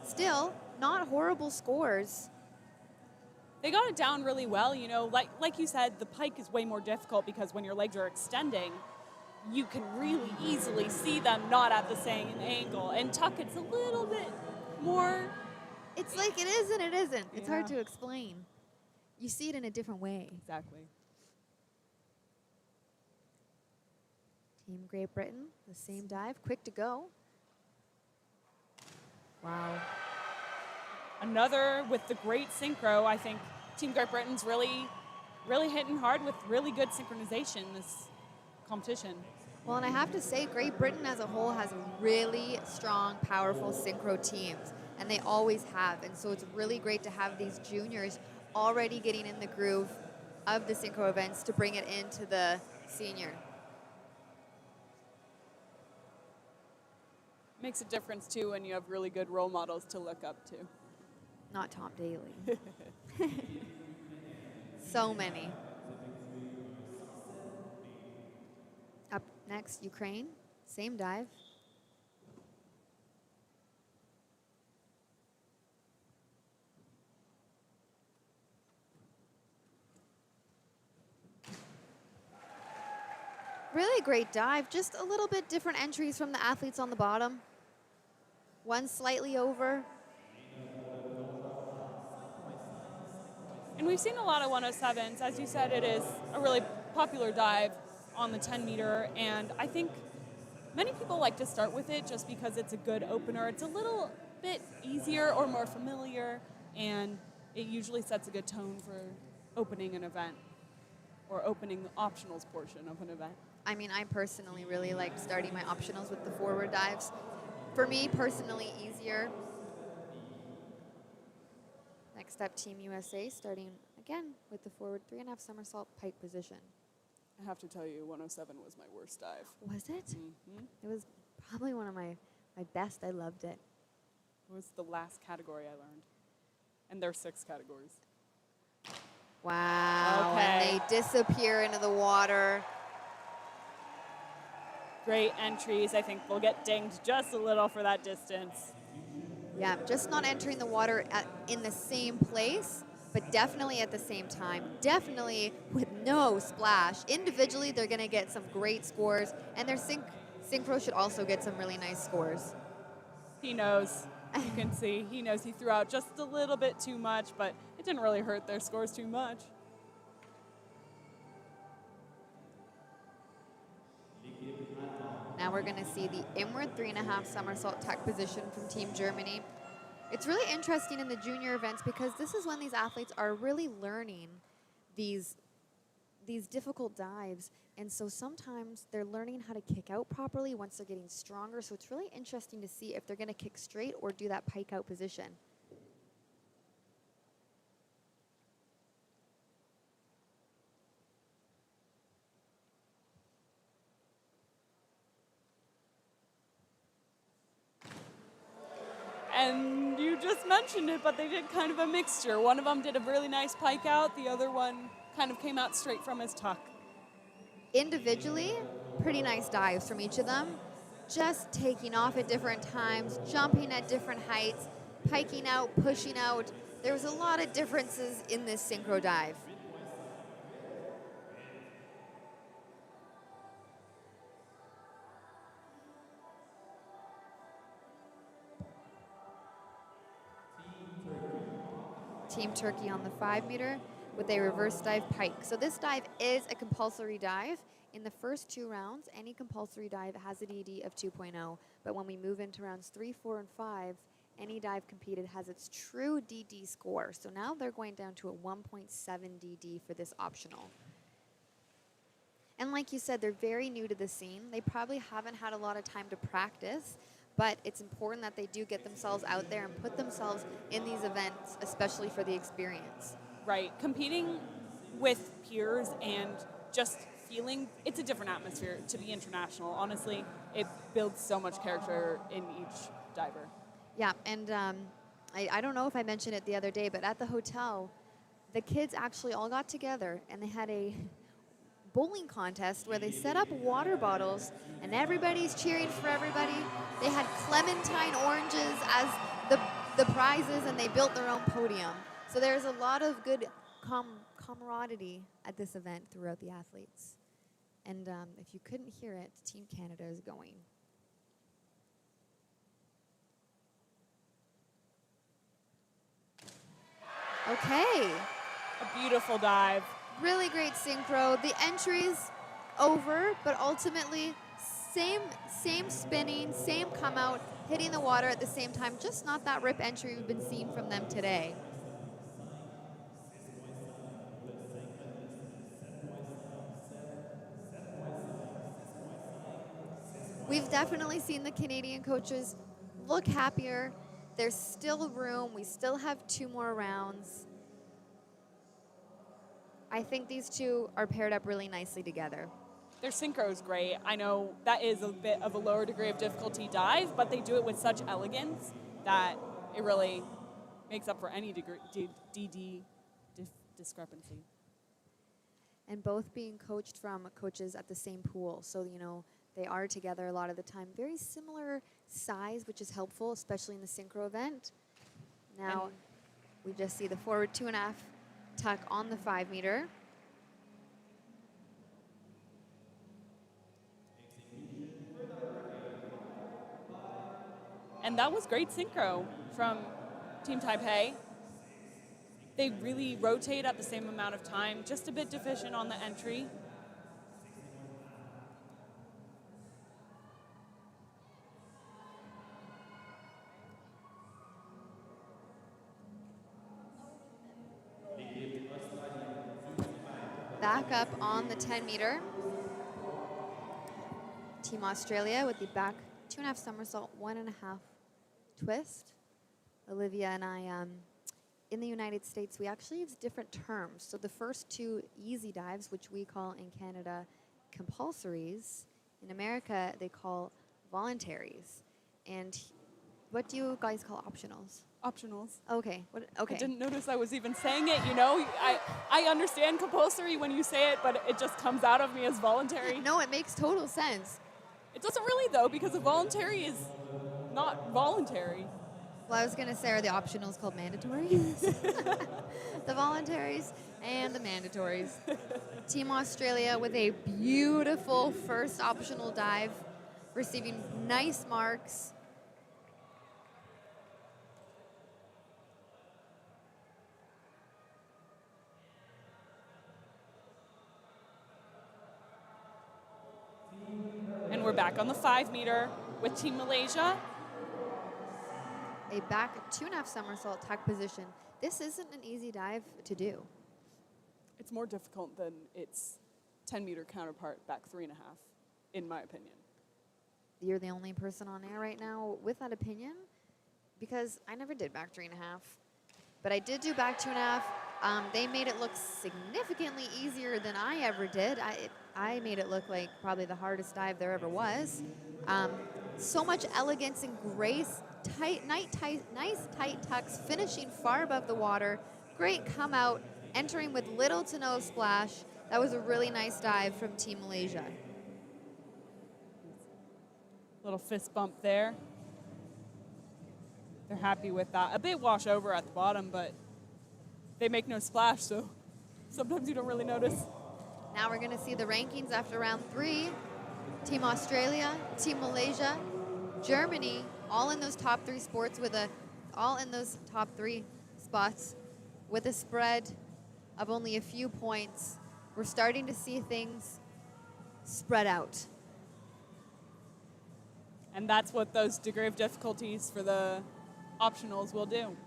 Still, not horrible scores. They got it down really well. You know, like you said, the pike is way more difficult because when your legs are extending, you can really easily see them not at the same angle. And tuck, it's a little bit more. It's like it is and it isn't. It's hard Yeah. to explain. You see it in a different way. Exactly. Team Great Britain, the same dive, quick to go. Wow. Another with the great synchro. I think Team Great Britain's really hitting hard with really good synchronization this competition. Well, and I have to say, Great Britain as a whole has really strong, powerful synchro teams, and they always have. And so it's really great to have these juniors already getting in the groove of the synchro events to bring it into the senior. Makes a difference too when you have really good role models to look up to. Not Tom Daly. So many. Up next, Ukraine, same dive. Really great dive, just a little bit different entries from the athletes on the bottom. One slightly over. And we've seen a lot of 107s. As you said, it is a really popular dive on the 10 meter. And I think many people like to start with it just because it's a good opener. It's a little bit easier or more familiar, and it usually sets a good tone for opening an event or opening the optionals portion of an event. I mean, I personally really liked starting my optionals with the forward dives. For me, personally, easier. Next up, Team USA, starting again with the forward 3.5 somersault pike position. I have to tell you, 107 was my worst dive. Was it? Mm-hmm. It was probably one of my best. I loved it. It was the last category I learned. And there are 6 categories. Wow. Okay. And they disappear into the water. Great entries. I think we'll get dinged just a little for that distance. Yeah, just not entering the water in the same place, but definitely at the same time. Definitely with no splash. Individually, they're going to get some great scores, and their synchro should also get some really nice scores. He knows. You can see he knows he threw out just a little bit too much, but it didn't really hurt their scores too much. Now we're going to see the inward 3.5 somersault tuck position from Team Germany. It's really interesting in the junior events because this is when these athletes are really learning these difficult dives. And so sometimes they're learning how to kick out properly once they're getting stronger. So it's really interesting to see if they're going to kick straight or do that pike out position. And you just mentioned it, but they did kind of a mixture. One of them did a really nice pike out. The other one kind of came out straight from his tuck. Individually, pretty nice dives from each of them. Just taking off at different times, jumping at different heights, piking out, pushing out. There was a lot of differences in this synchro dive. Team Turkey on the 5 meter with a reverse dive pike. So this dive is a compulsory dive. In the first 2 rounds, any compulsory dive has a DD of 2.0, but when we move into rounds 3, 4, and 5, any dive competed has its true DD score. So now they're going down to a 1.7 DD for this optional. And like you said, they're very new to the scene. They probably haven't had a lot of time to practice, but it's important that they do get themselves out there and put themselves in these events, especially for the experience. Right, competing with peers and just feeling, it's a different atmosphere to be international. Honestly, it builds so much character in each diver. Yeah, and I don't know if I mentioned it the other day, but at the hotel, the kids actually all got together and they had a bowling contest where they set up water bottles and everybody's cheering for everybody. They had clementine oranges as the prizes and they built their own podium. So there's a lot of good camaraderie at this event throughout the athletes. And if you couldn't hear it, Team Canada is going. Okay. A beautiful dive. Really great synchro. The entries over, but ultimately same spinning, same come out, hitting the water at the same time. Just not that rip entry we've been seeing from them today. We've definitely seen the Canadian coaches look happier. There's still room. We still have 2 more rounds. I think these two are paired up really nicely together. Their synchro is great. I know that is a bit of a lower degree of difficulty dive, but they do it with such elegance that it really makes up for any degree DD discrepancy. And both being coached from coaches at the same pool. So, you know, they are together a lot of the time. Very similar size, which is helpful, especially in the synchro event. Now, we just see the forward 2.5 tuck on the 5 meter. And that was great synchro from Team Taipei. They really rotate at the same amount of time, just a bit deficient on the entry. Back up on the 10 meter. Team Australia with the back 2.5 somersault, 1.5 twist. Olivia and I, in the United States, we actually use different terms. So the first 2 easy dives, which we call in Canada compulsories, in America they call voluntaries. And what do you guys call optionals? Optionals. Okay. Okay. I didn't notice I was even saying it, you know. I understand compulsory when you say it, but it just comes out of me as voluntary. No, it makes total sense. It doesn't really, though, because a voluntary is not voluntary. Well, I was going to say, are the optionals called mandatories? The voluntaries and the mandatories. Team Australia with a beautiful first optional dive, receiving nice marks. back on the 5 meter with Team Malaysia. A back 2.5 somersault tuck position. This isn't an easy dive to do. It's more difficult than its 10 meter counterpart, back 3.5, in my opinion. You're the only person on air right now with that opinion, because I never did back 3.5, but I did do back 2.5. They made it look significantly easier than I ever did. I made it look like probably the hardest dive there ever was. So much elegance and grace, nice tight tucks, finishing far above the water, great come out, entering with little to no splash. That was a really nice dive from Team Malaysia. Little fist bump there. They're happy with that. A bit wash over at the bottom, but they make no splash, so sometimes you don't really notice. Now we're going to see the rankings after round 3. Team Australia, Team Malaysia, Germany, all in those top 3 sports all in those top 3 spots with a spread of only a few points. We're starting to see things spread out. And that's what those degree of difficulties for the optionals will do.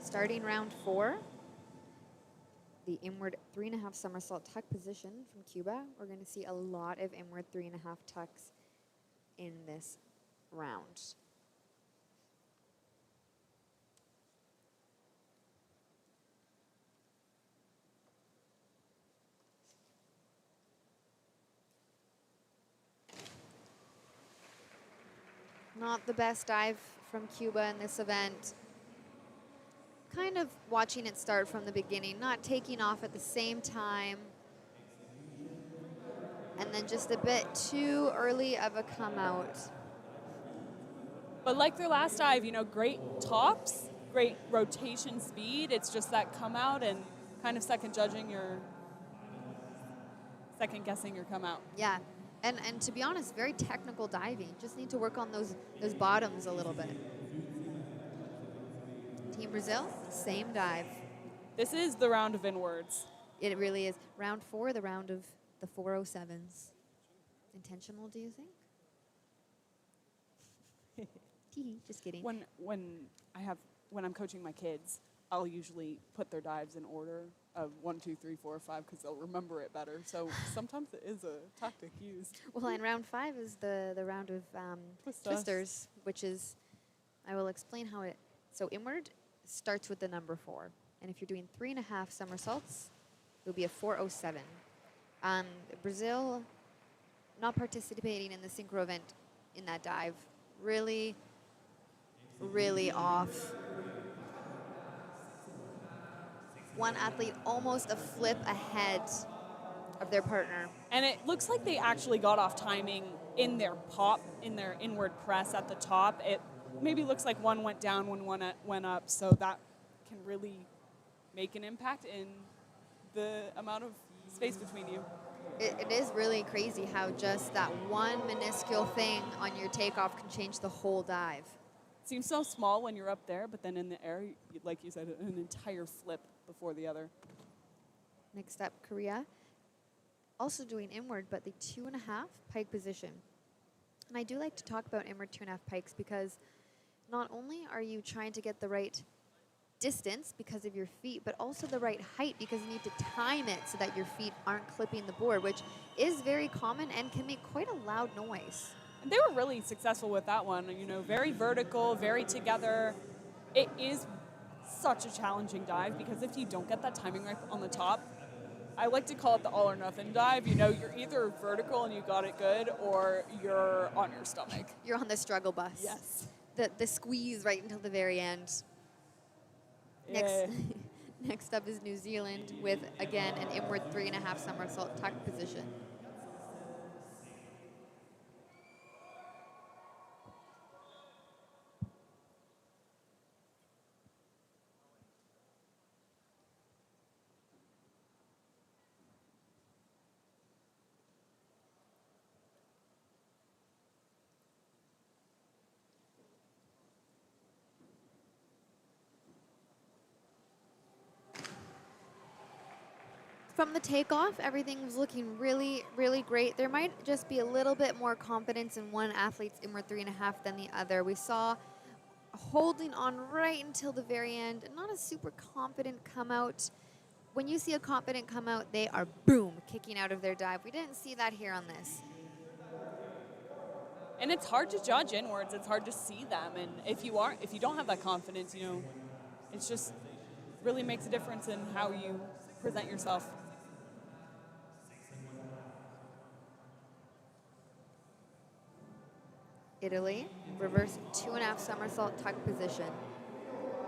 Starting round 4, the inward 3.5 somersault tuck position from Cuba. We're going to see a lot of inward 3.5 tucks in this round. Not the best dive from Cuba in this event. Kind of watching it start from the beginning, not taking off at the same time. And then just a bit too early of a come out. But like their last dive, great tops, great rotation speed. It's just that come out and kind of second guessing your come out. Yeah, and to be honest, very technical diving. Just need to work on those bottoms a little bit. Team Brazil, same dive. This is the round of inwards. It really is. Round 4, the round of the 407s. Intentional, do you think? Just kidding. When I'm coaching my kids, I'll usually put their dives in order of 1, 2, 3, 4, 5 because they'll remember it better. So sometimes it is a tactic used. Well, and round 5 is the round of twisters, which is, I will explain how it. So inward starts with the number 4, and if you're doing 3.5 somersaults, it'll be a 407. Brazil not participating in the synchro event in that dive. Really, really off. One athlete almost a flip ahead of their partner. And it looks like they actually got off timing in their pop, in their inward press at the top. It maybe looks like one went down, one went up, so that can really make an impact in the amount of space between you. It is really crazy how just that one minuscule thing on your takeoff can change the whole dive. Seems so small when you're up there, but then in the air, like you said, an entire flip before the other. Next up, Korea. Also doing inward, but the 2.5 pike position. And I do like to talk about inward 2.5 pikes because not only are you trying to get the right distance because of your feet, but also the right height because you need to time it so that your feet aren't clipping the board, which is very common and can make quite a loud noise. And they were really successful with that one. Very vertical, very together. It is such a challenging dive because if you don't get that timing right on the top, I like to call it the all or nothing dive. You're either vertical and you got it good, or you're on your stomach. You're on the struggle bus. Yes. The squeeze right until the very end. Yeah. Next up is New Zealand with, again, an inward 3.5 somersault tuck position. From the takeoff, everything was looking really, really great. There might just be a little bit more confidence in one athlete's inward 3.5 than the other. We saw holding on right until the very end, not a super confident come out. When you see a confident come out, they are, boom, kicking out of their dive. We didn't see that here on this. And it's hard to judge inwards. It's hard to see them. And if you don't have that confidence, you know, it's just really makes a difference in how you present yourself. Italy, reverse 2.5 somersault tuck position.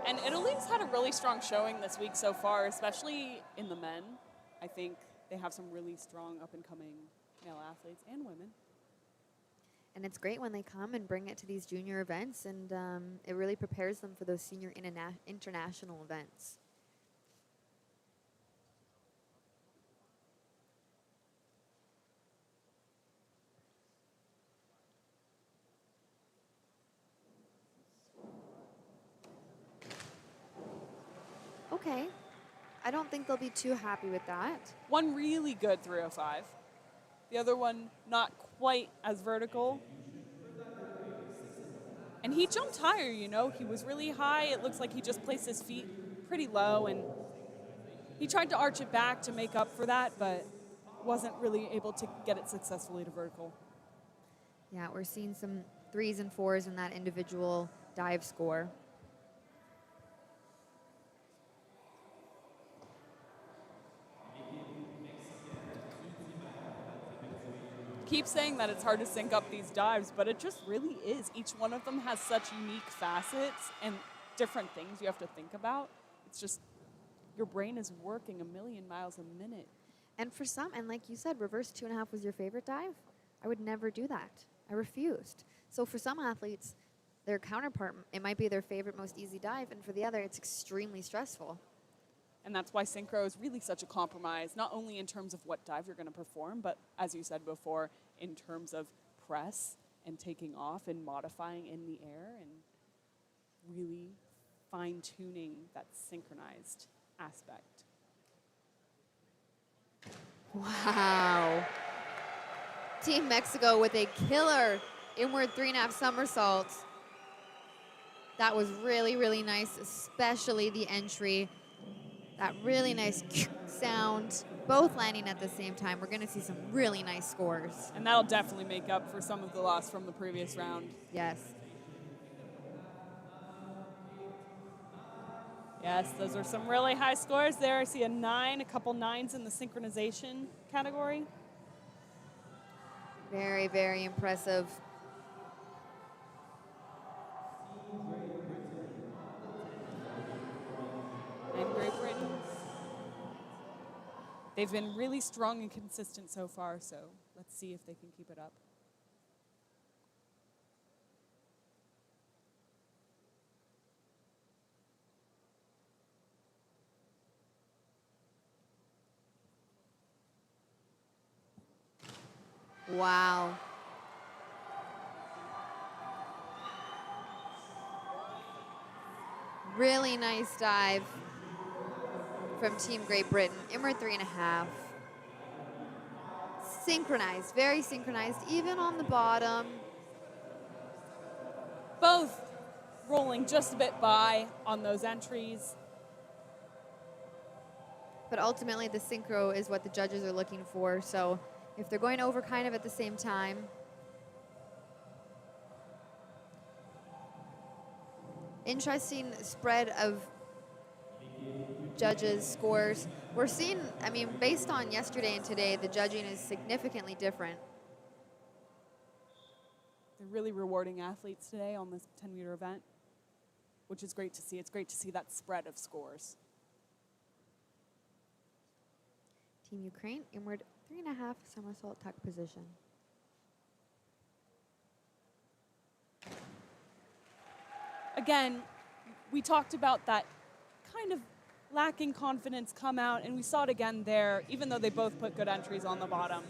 And Italy's had a really strong showing this week so far, especially in the men. I think they have some really strong up-and-coming male athletes and women. And it's great when they come and bring it to these junior events, and it really prepares them for those senior international events. Okay. I don't think they'll be too happy with that. One really good 305. The other one not quite as vertical. And he jumped higher, you know. He was really high. It looks like he just placed his feet pretty low, and he tried to arch it back to make up for that, but wasn't really able to get it successfully to vertical. Yeah, we're seeing some 3s and 4s in that individual dive score. Keep saying that it's hard to sync up these dives, but it just really is. Each one of them has such unique facets and different things you have to think about. It's just your brain is working a million miles a minute. And for some, and like you said, reverse 2.5 was your favorite dive. I would never do that. I refused. So for some athletes, their counterpart, it might be their favorite, most easy dive, and for the other, it's extremely stressful. And that's why synchro is really such a compromise, not only in terms of what dive you're going to perform, but as you said before, in terms of press and taking off and modifying in the air and really fine-tuning that synchronized aspect. Wow. Team Mexico with a killer inward 3.5 somersaults. That was really, really nice, especially the entry. That really nice sound, both landing at the same time. We're going to see some really nice scores. And that'll definitely make up for some of the loss from the previous round. Yes. Yes, those are some really high scores there. I see a 9, a couple 9s in the synchronization category. Very, very impressive. And Great Britain. They've been really strong and consistent so far, so let's see if they can keep it up. Wow. Really nice dive from Team Great Britain. Inward 3.5. Synchronized, very synchronized, even on the bottom. Both rolling just a bit by on those entries. But ultimately, the synchro is what the judges are looking for. So if they're going over kind of at the same time, interesting spread of judges' scores. We're seeing, I mean, based on yesterday and today, the judging is significantly different. They're really rewarding athletes today on this 10-meter event, which is great to see. It's great to see that spread of scores. Team Ukraine, inward 3.5 somersault tuck position. Again, we talked about that kind of lacking confidence come out, and we saw it again there, even though they both put good entries on the bottom.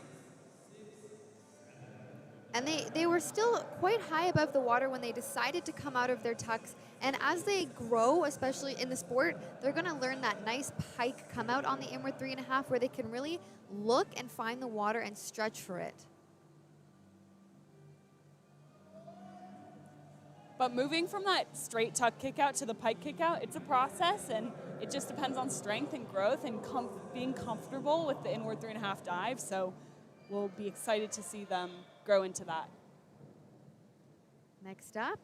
And they were still quite high above the water when they decided to come out of their tucks. And as they grow, especially in the sport, they're going to learn that nice pike come out on the inward 3.5 where they can really look and find the water and stretch for it. But moving from that straight tuck kick out to the pike kick out, it's a process, and it just depends on strength and growth and being comfortable with the inward 3.5 dive. So we'll be excited to see them grow into that. Next up,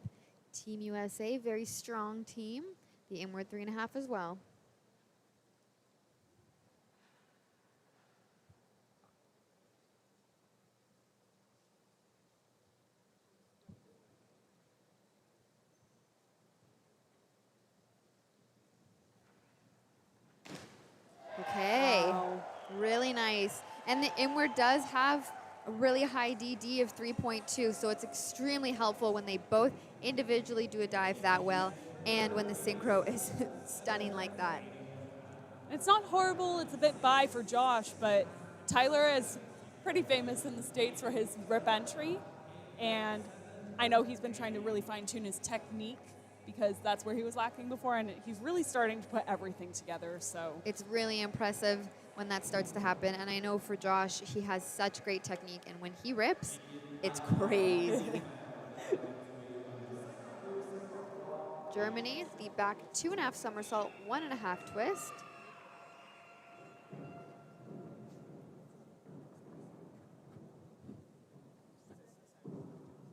Team USA, very strong team. The inward 3.5 as well. Okay, Wow. really nice. And the inward does have a really high DD of 3.2, so it's extremely helpful when they both individually do a dive that well and when the synchro is stunning like that. It's not horrible, it's a bit by for Josh, but Tyler is pretty famous in the States for his rip entry, and I know he's been trying to really fine-tune his technique because that's where he was lacking before, and he's really starting to put everything together, so. It's really impressive when that starts to happen, and I know for Josh, he has such great technique, and when he rips, it's crazy. Germany, the back 2.5 somersault, 1.5 twist.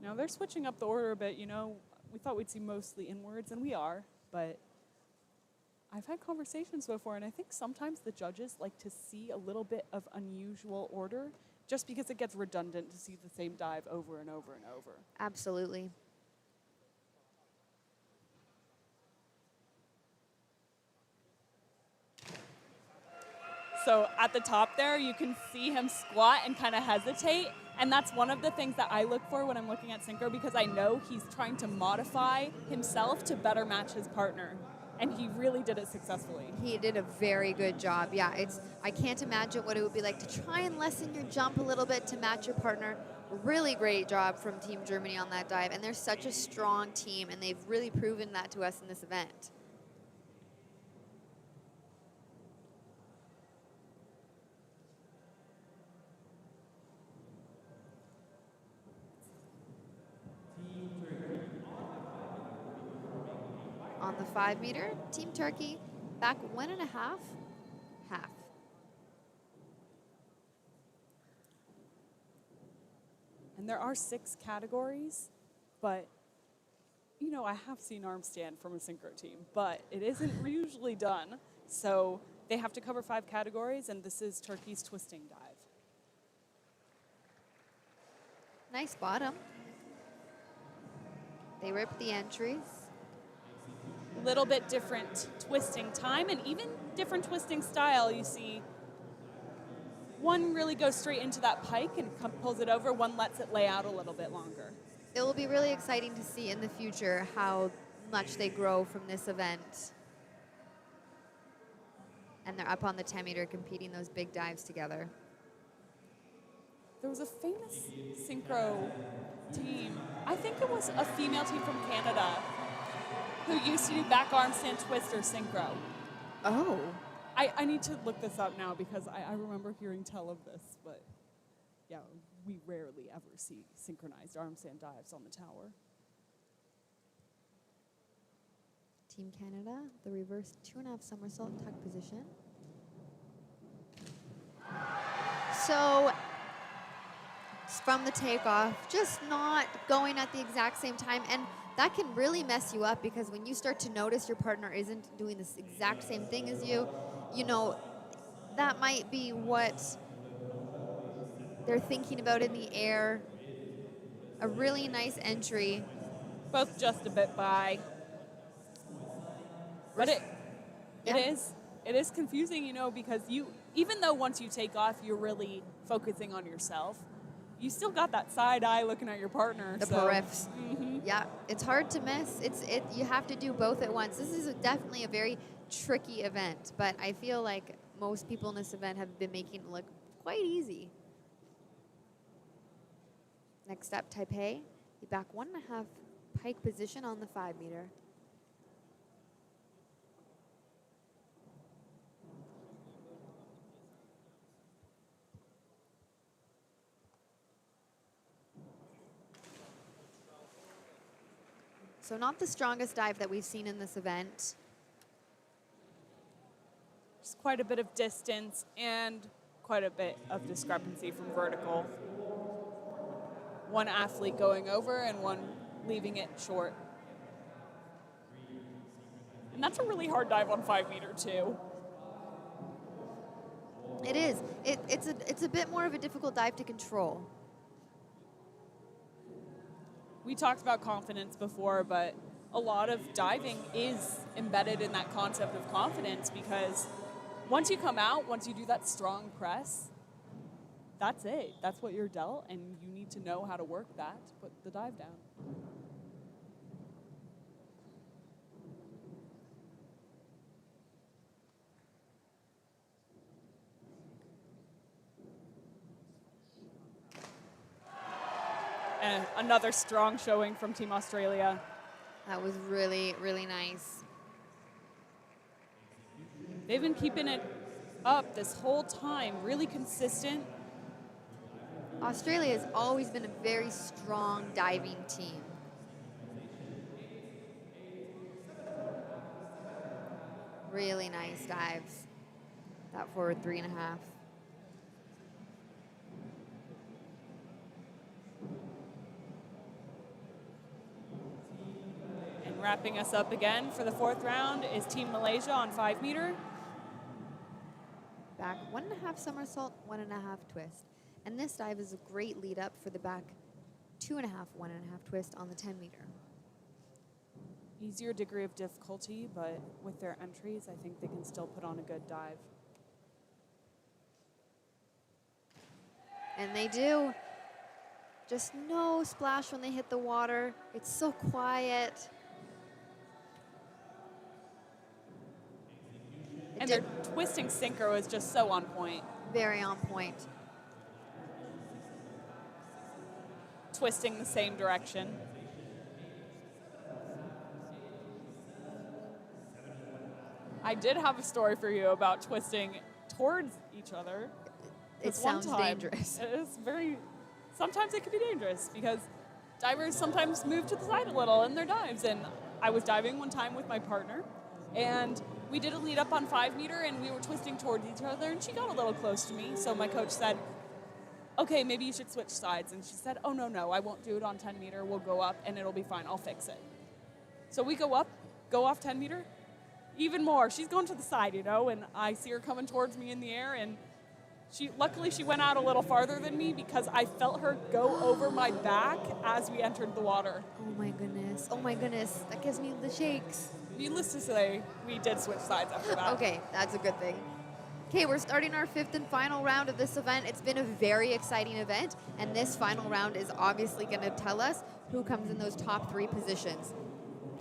Now they're switching up the order a bit, you know, we thought we'd see mostly inwards, and we are, but I've had conversations before, and I think sometimes the judges like to see a little bit of unusual order just because it gets redundant to see the same dive over and over and over. Absolutely. So at the top there, you can see him squat and kind of hesitate. And that's one of the things that I look for when I'm looking at synchro, because I know he's trying to modify himself to better match his partner. And he really did it successfully. He did a very good job. Yeah, I can't imagine what it would be like to try and lessen your jump a little bit to match your partner. Really great job from Team Germany on that dive. And they're such a strong team, and they've really proven that to us in this event. On the 5 meter, Team Turkey, back 1.5, half. And there are 6 categories, but you know, I have seen arm stand from a synchro team, but it isn't usually done. So they have to cover 5 categories, and this is Turkey's twisting dive. Nice bottom. They ripped the entries. Little bit different twisting time and even different twisting style. You see one really goes straight into that pike and pulls it over, one lets it lay out a little bit longer. It will be really exciting to see in the future how much they grow from this event. And they're up on the 10 meter competing those big dives together. There was a famous synchro team, I think it was a female team from Canada, who used to do back arm stand twist or synchro. Oh. I need to look this up now because I remember hearing tell of this, but yeah, we rarely ever see synchronized arm stand dives on the tower. Team Canada, the reverse 2.5 somersault tuck position. So from the takeoff, just not going at the exact same time, and that can really mess you up because when you start to notice your partner isn't doing this exact same thing as you, you know, that might be what they're thinking about in the air. A really nice entry. Both just a bit by. But Yeah. it is confusing, you know, because even though once you take off, you're really focusing on yourself, you still got that side eye looking at your partner. The periffs. Yeah, it's hard to miss. You have to do both at once. This is definitely a very tricky event, but I feel like most people in this event have been making it look quite easy. Next up, Taipei, the back 1.5 pike position on the 5-meter. So not the strongest dive that we've seen in this event. There's quite a bit of distance and quite a bit of discrepancy from vertical. One athlete going over and one leaving it short. And that's a really hard dive on 5-meter too. It is. It's a bit more of a difficult dive to control. We talked about confidence before, but a lot of diving is embedded in that concept of confidence, because once you come out, once you do that strong press, that's it. That's what you're dealt, and you need to know how to work that to put the dive down. And another strong showing from Team Australia. That was really, really nice. They've been keeping it up this whole time, really consistent. Australia has always been a very strong diving team. Really nice dives. That forward 3.5. And wrapping us up again for the 4th round is Team Malaysia on 5-meter. Back 1.5 somersault, 1.5 twist. And this dive is a great lead up for the back 2.5, 1.5 twist on the 10-meter. Easier degree of difficulty, but with their entries, I think they can still put on a good dive. And they do. Just no splash when they hit the water. It's so quiet. And their twisting synchro is just so on point. Very on point. Twisting the same direction. I did have a story for you about twisting towards each other. It sounds dangerous. It is very, sometimes it can be dangerous because divers sometimes move to the side a little in their dives. And I was diving one time with my partner, and we did a lead up on 5-meter, and we were twisting towards each other, and she got a little close to me. So my coach said, okay, maybe you should switch sides. And she said, oh, no, I won't do it on 10-meter. We'll go up, and it'll be fine. I'll fix it. So we go up, go off 10-meter. Even more, she's going to the side, and I see her coming towards me in the air, and luckily she went out a little farther than me because I felt her go over my back as we entered the water. Oh my goodness, that gives me the shakes. Needless to say, we did switch sides after that. Okay, that's a good thing. Okay, we're starting our 5th and final round of this event. It's been a very exciting event, and this final round is obviously going to tell us who comes in those top 3 positions.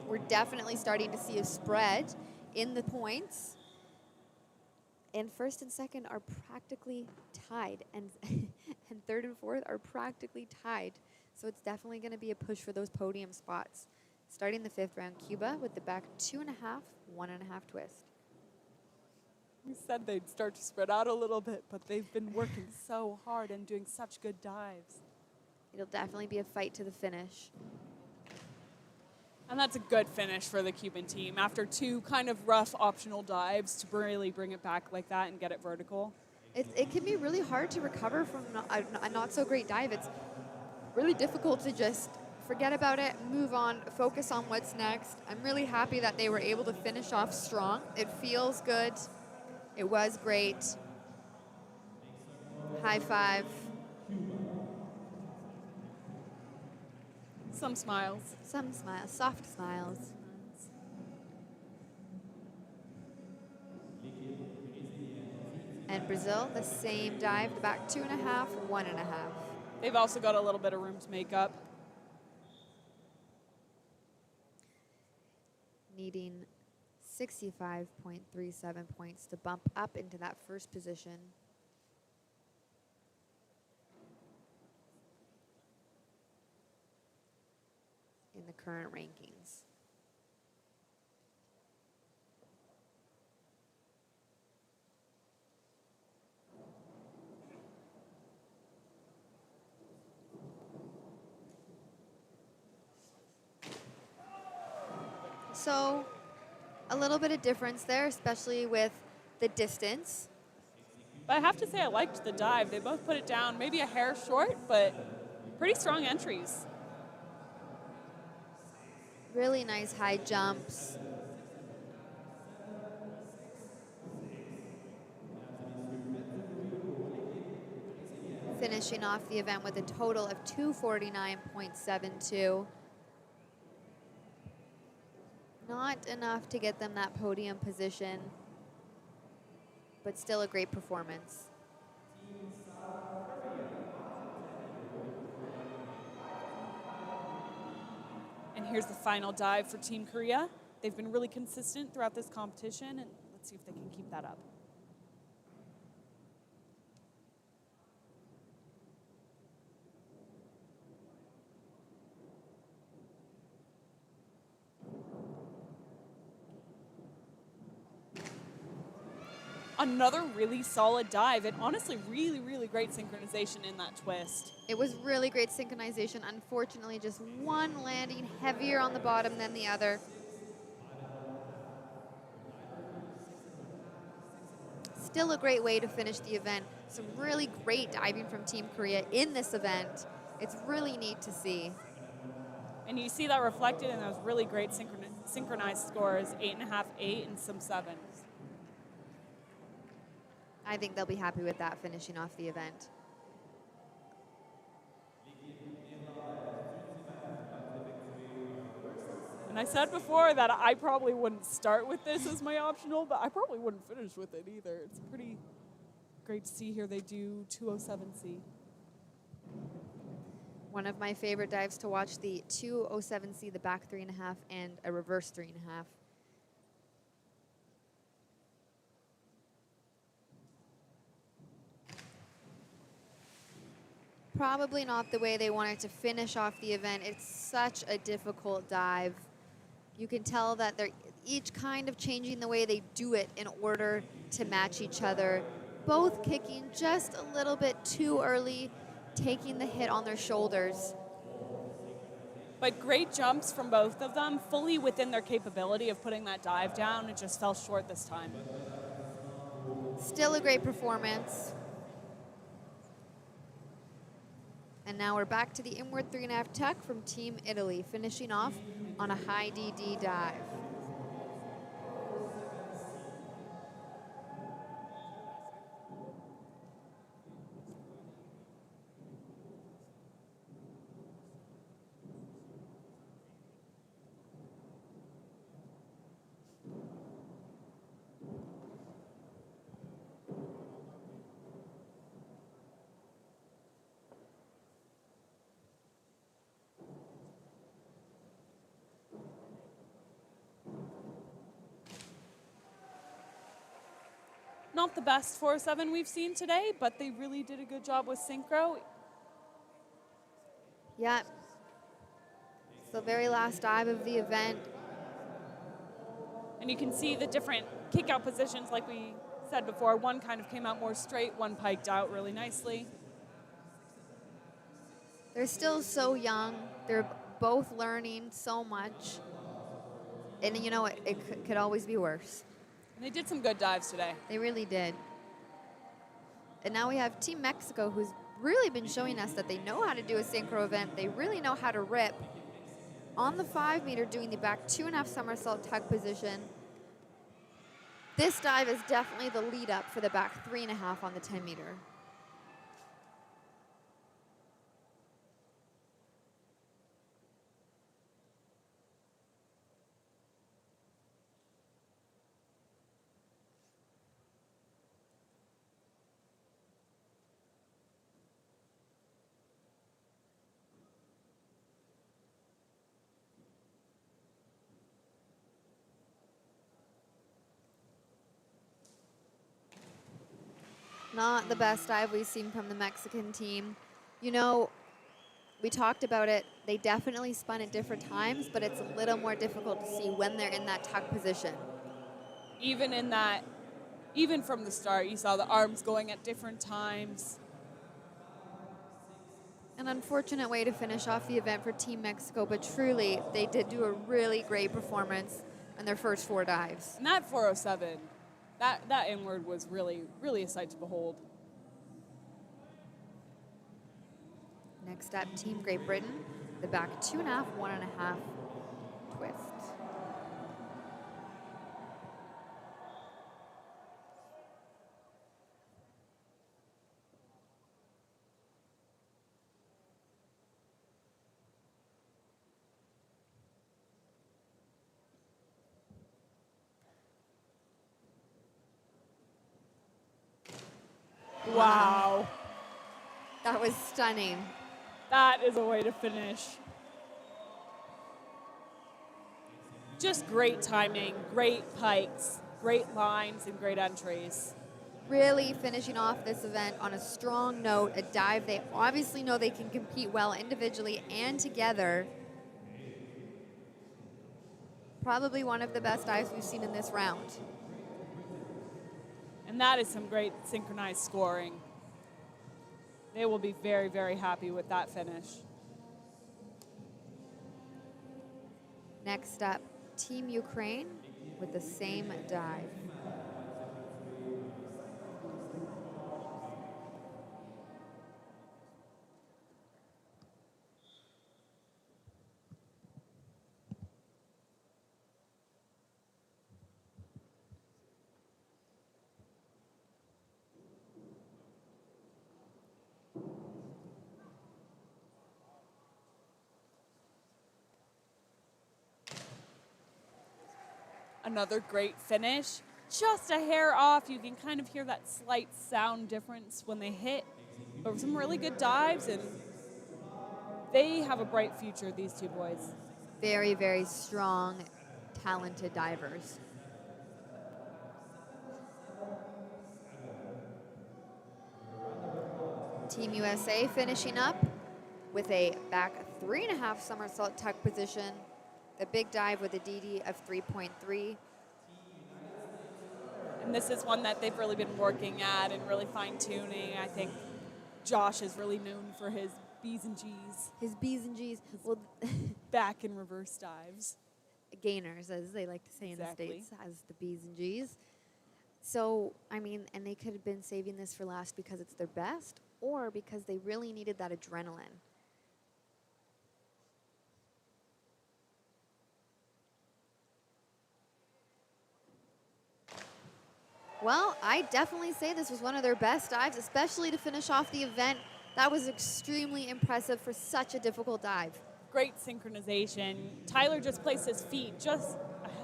We're definitely starting to see a spread in the points. And 1st and 2nd are practically tied, and and 3rd and 4th are practically tied. So it's definitely going to be a push for those podium spots. Starting the 5th round, Cuba with the back 2.5, 1.5 twist. We said they'd start to spread out a little bit, but they've been working so hard and doing such good dives. It'll definitely be a fight to the finish. And that's a good finish for the Cuban team after 2 kind of rough optional dives to really bring it back like that and get it vertical. It can be really hard to recover from a not so great dive. It's really difficult to just forget about it, move on, focus on what's next. I'm really happy that they were able to finish off strong. It feels good. It was great. High five. Some smiles. Some smiles, soft smiles. And Brazil, the same dive, the back 2.5, 1.5. They've also got a little bit of room to make up. Needing 65.37 points to bump up into that 1st position. current rankings. So a little bit of difference there, especially with the distance. But I have to say I liked the dive. They both put it down, maybe a hair short, but pretty strong entries. Really nice high jumps. Finishing off the event with a total of 249.72. Not enough to get them that podium position, but still a great performance. And here's the final dive for Team Korea. They've been really consistent throughout this competition, and let's see if they can keep that up. Another really solid dive, and honestly, really, really great synchronization in that twist. It was really great synchronization. Unfortunately, just one landing heavier on the bottom than the other. Still a great way to finish the event. Some really great diving from Team Korea in this event. It's really neat to see. And you see that reflected in those really great synchronized scores, 8.5, 8, and some 7s. I think they'll be happy with that finishing off the event. And I said before that I probably wouldn't start with this as my optional, but I probably wouldn't finish with it either. It's pretty great to see here they do 207C. One of my favorite dives to watch, the 207C, the back 3.5, and a reverse 3.5. Probably not the way they wanted to finish off the event. It's such a difficult dive. You can tell that they're each kind of changing the way they do it in order to match each other. Both kicking just a little bit too early, taking the hit on their shoulders. But great jumps from both of them, fully within their capability of putting that dive down. It just fell short this time. Still a great performance. And now we're back to the inward 3.5 tuck from Team Italy, finishing off on a high DD dive. Not the best 407 we've seen today, but they really did a good job with synchro. Yeah. It's the very last dive of the event. And you can see the different kick-out positions like we said before. One kind of came out more straight, one piked out really nicely. They're still so young. They're both learning so much. And you know, it could always be worse. And they did some good dives today. They really did. And now we have Team Mexico, who's really been showing us that they know how to do a synchro event. They really know how to rip. On the 5 meter, doing the back 2.5 somersault tug position. This dive is definitely the lead up for the back 3.5 on the 10 meter. Not the best dive we've seen from the Mexican team. You know, We talked about it. They definitely spun at different times, but it's a little more difficult to see when they're in that tuck position. Even from the start, you saw the arms going at different times. An unfortunate way to finish off the event for Team Mexico, but truly, they did do a really great performance on their first 4 dives. And that 407, that inward was really, really a sight to behold. Next up, Team Great Britain, the back 2.5, 1.5 twist. Wow. That was stunning. That is a way to finish. Just great timing, great pikes, great lines, and great entries. Really finishing off this event on a strong note, a dive they obviously know they can compete well individually and together. Probably one of the best dives we've seen in this round. And that is some great synchronized scoring. They will be very, very happy with that finish. Next up, Team Ukraine with the same dive. Another great finish. Just a hair off. You can kind of hear that slight sound difference when they hit. But some really good dives, and they have a bright future, these two boys. Very, very strong, talented divers. Team USA finishing up with a back 3.5 somersault tuck position. The big dive with a DD of 3.3. And this is one that they've really been working at and really fine-tuning. I think Josh is really known for his B's and G's. His B's and G's. Well, Back and reverse dives. gainers, as they like to say Exactly. in the States, has the B's and G's. So, I mean, and they could have been saving this for last because it's their best or because they really needed that adrenaline. Well, I definitely say this was one of their best dives, especially to finish off the event. That was extremely impressive for such a difficult dive. Great synchronization. Tyler just placed his feet just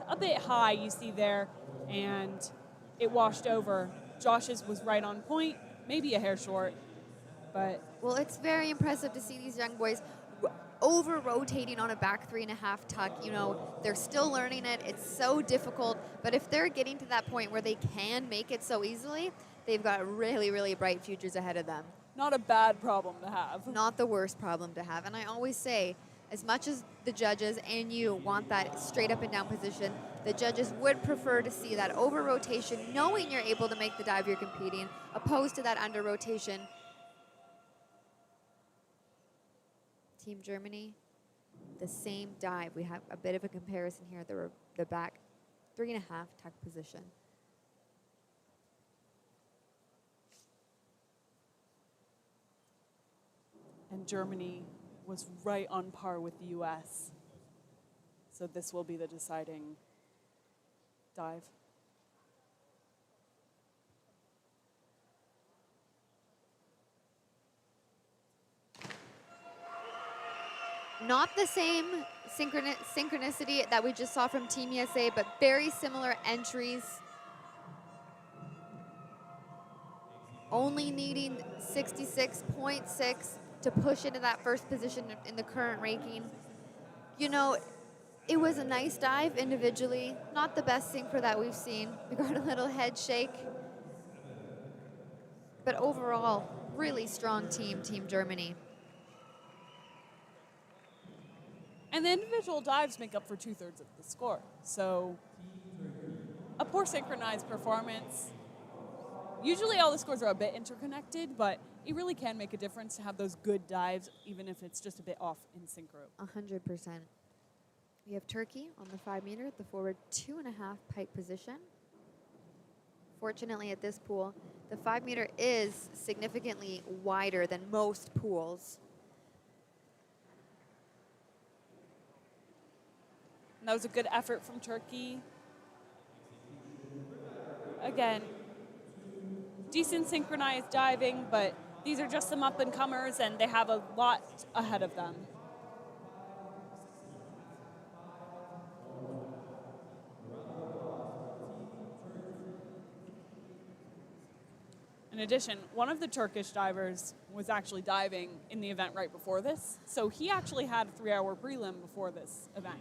a bit high, you see there, and it washed over. Josh's was right on point, maybe a hair short, but Well, it's very impressive to see these young boys over-rotating on a back 3.5 tuck. You know, they're still learning it. It's so difficult. But if they're getting to that point where they can make it so easily, they've got really, really bright futures ahead of them. not a bad problem to have. Not the worst problem to have. And I always say, as much as the judges and you want that straight up and down position, the judges would prefer to see that over-rotation, knowing you're able to make the dive you're competing, opposed to that under-rotation. Team Germany, the same dive. We have a bit of a comparison here. The back 3.5 tuck position. And Germany was right on par with the US. So this will be the deciding dive. Not the same synchronicity that we just saw from Team USA, but very similar entries. Only needing 66.6 to push into that first position in the current ranking. You know, it was a nice dive individually. Not the best synchro that we've seen. We got a little head shake. But overall, really strong team, Team Germany. And the individual dives make up for 2/3 of the score. So a poor synchronized performance. Usually all the scores are a bit interconnected, but it really can make a difference to have those good dives, even if it's just a bit off in synchro. 100%. We have Turkey on the 5 meter at the forward 2.5 pike position. Fortunately, at this pool, the 5 meter is significantly wider than most pools. And that was a good effort from Turkey. Again, decent synchronized diving, but these are just some up-and-comers, and they have a lot ahead of them. In addition, one of the Turkish divers was actually diving in the event right before this, so he actually had a 3-hour prelim before this event.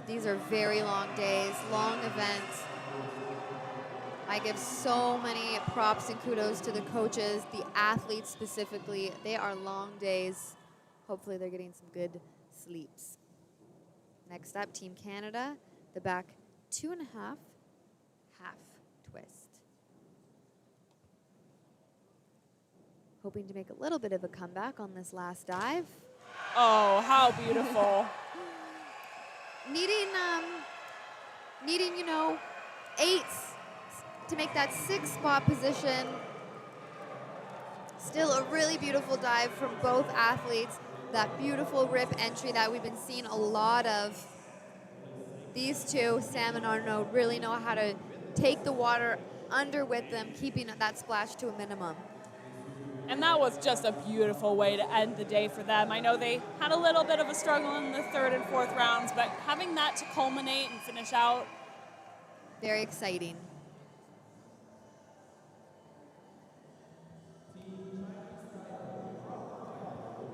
These are very long days, long events. I give so many props and kudos to the coaches, the athletes specifically. They are long days. Hopefully they're getting some good sleeps. Next up, Team Canada, the back 2.5 half twist. Hoping to make a little bit of a comeback on this last dive. Oh, how beautiful. Needing, you know, 8s to make that 6th spot position. Still a really beautiful dive from both athletes. That beautiful rip entry that we've been seeing a lot of. These two, Sam and Arnaud, really know how to take the water under with them, keeping that splash to a minimum. And that was just a beautiful way to end the day for them. I know they had a little bit of a struggle in the 3rd and 4th rounds, but having that to culminate and finish out. Very exciting.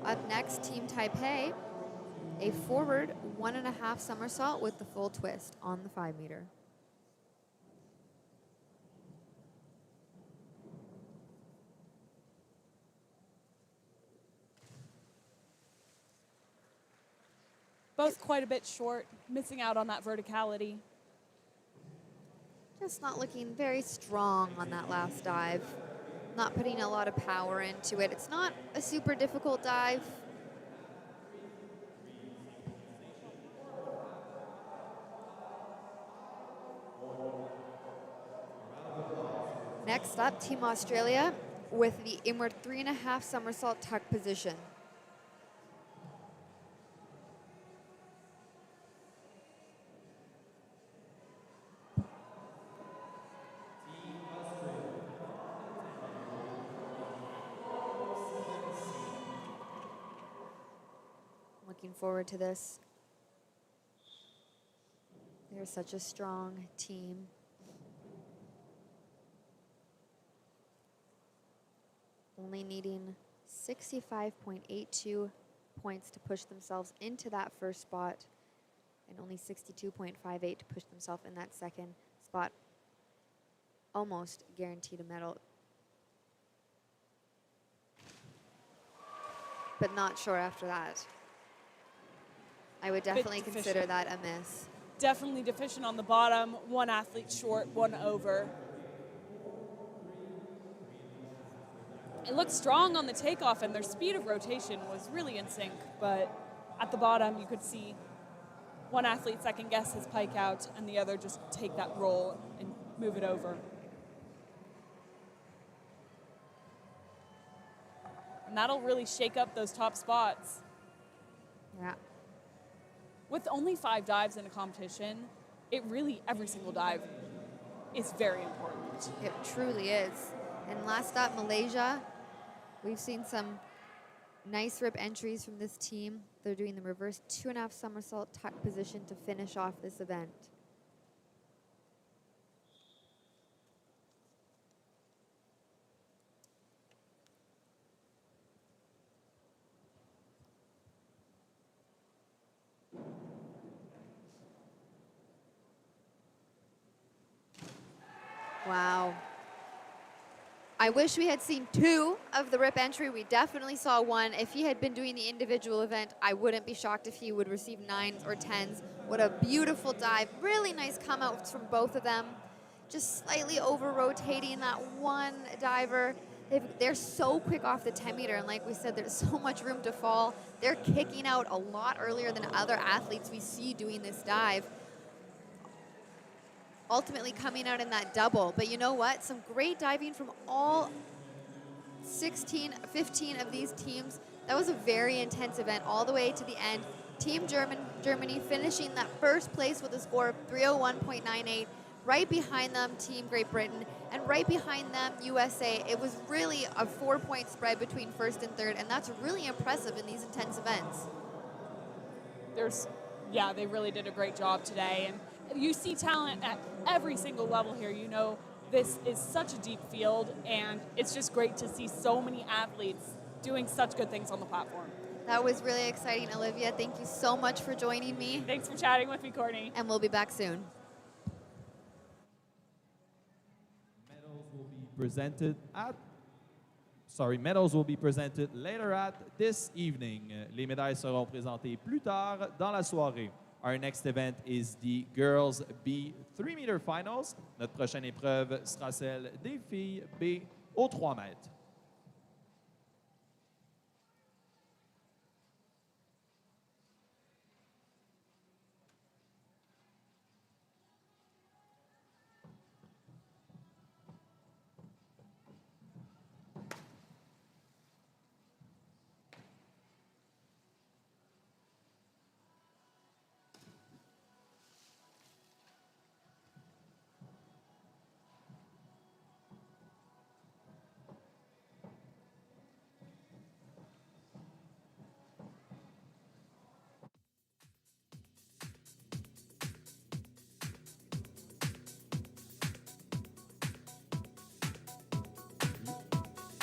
Up next, Team Taipei, a forward 1.5 somersault with the full twist on the 5 meter. Both quite a bit short, missing out on that verticality. Just not looking very strong on that last dive. Not putting a lot of power into it. It's not a super difficult dive. Next up, Team Australia with the inward 3.5 somersault tuck position. Looking forward to this. They're such a strong team. Only needing 65.82 points to push themselves into that first spot, and only 62.58 to push themselves in that second spot. Almost guaranteed a medal. But not sure after that. I would definitely consider that a miss. Definitely deficient on the bottom. One athlete short, one over. It looked strong on the takeoff, and their speed of rotation was really in sync. But at the bottom, you could see one athlete second guess his pike out, and the other just take that roll and move it over. And that'll really shake up those top spots. Yeah. With only 5 dives in a competition, every single dive is very important. It truly is. And last up, Malaysia. We've seen some nice rip entries from this team. They're doing the reverse 2.5 somersault tuck position to finish off this event. Wow. I wish we had seen 2 of the rip entry. We definitely saw 1. If he had been doing the individual event, I wouldn't be shocked if he would receive 9s or 10s. What a beautiful dive. Really nice come outs from both of them. Just slightly over-rotating that one diver. They're so quick off the 10 meter, and like we said, there's so much room to fall. They're kicking out a lot earlier than other athletes we see doing this dive. Ultimately coming out in that double. But you know what? Some great diving from all 15 of these teams. That was a very intense event all the way to the end. Team Germany finishing that first place with a score of 301.98. Right behind them, Team Great Britain, and right behind them, USA. It was really a 4-point spread between first and third, and that's really impressive in these intense events. Yeah, they really did a great job today, and you see talent at every single level here. You know, this is such a deep field, and it's just great to see so many athletes doing such good things on the platform. That was really exciting, Olivia. Thank you so much for joining me. Thanks for chatting with me, Courtney. And we'll be back soon. Medals will be presented later at this evening. Les médailles seront présentées plus tard dans la soirée. Our next event is the Girls B 3-meter Finals. Notre prochaine épreuve sera celle des filles B aux 3 mètres.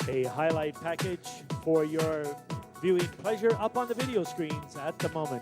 A highlight package for your viewing pleasure up on the video screens at the moment.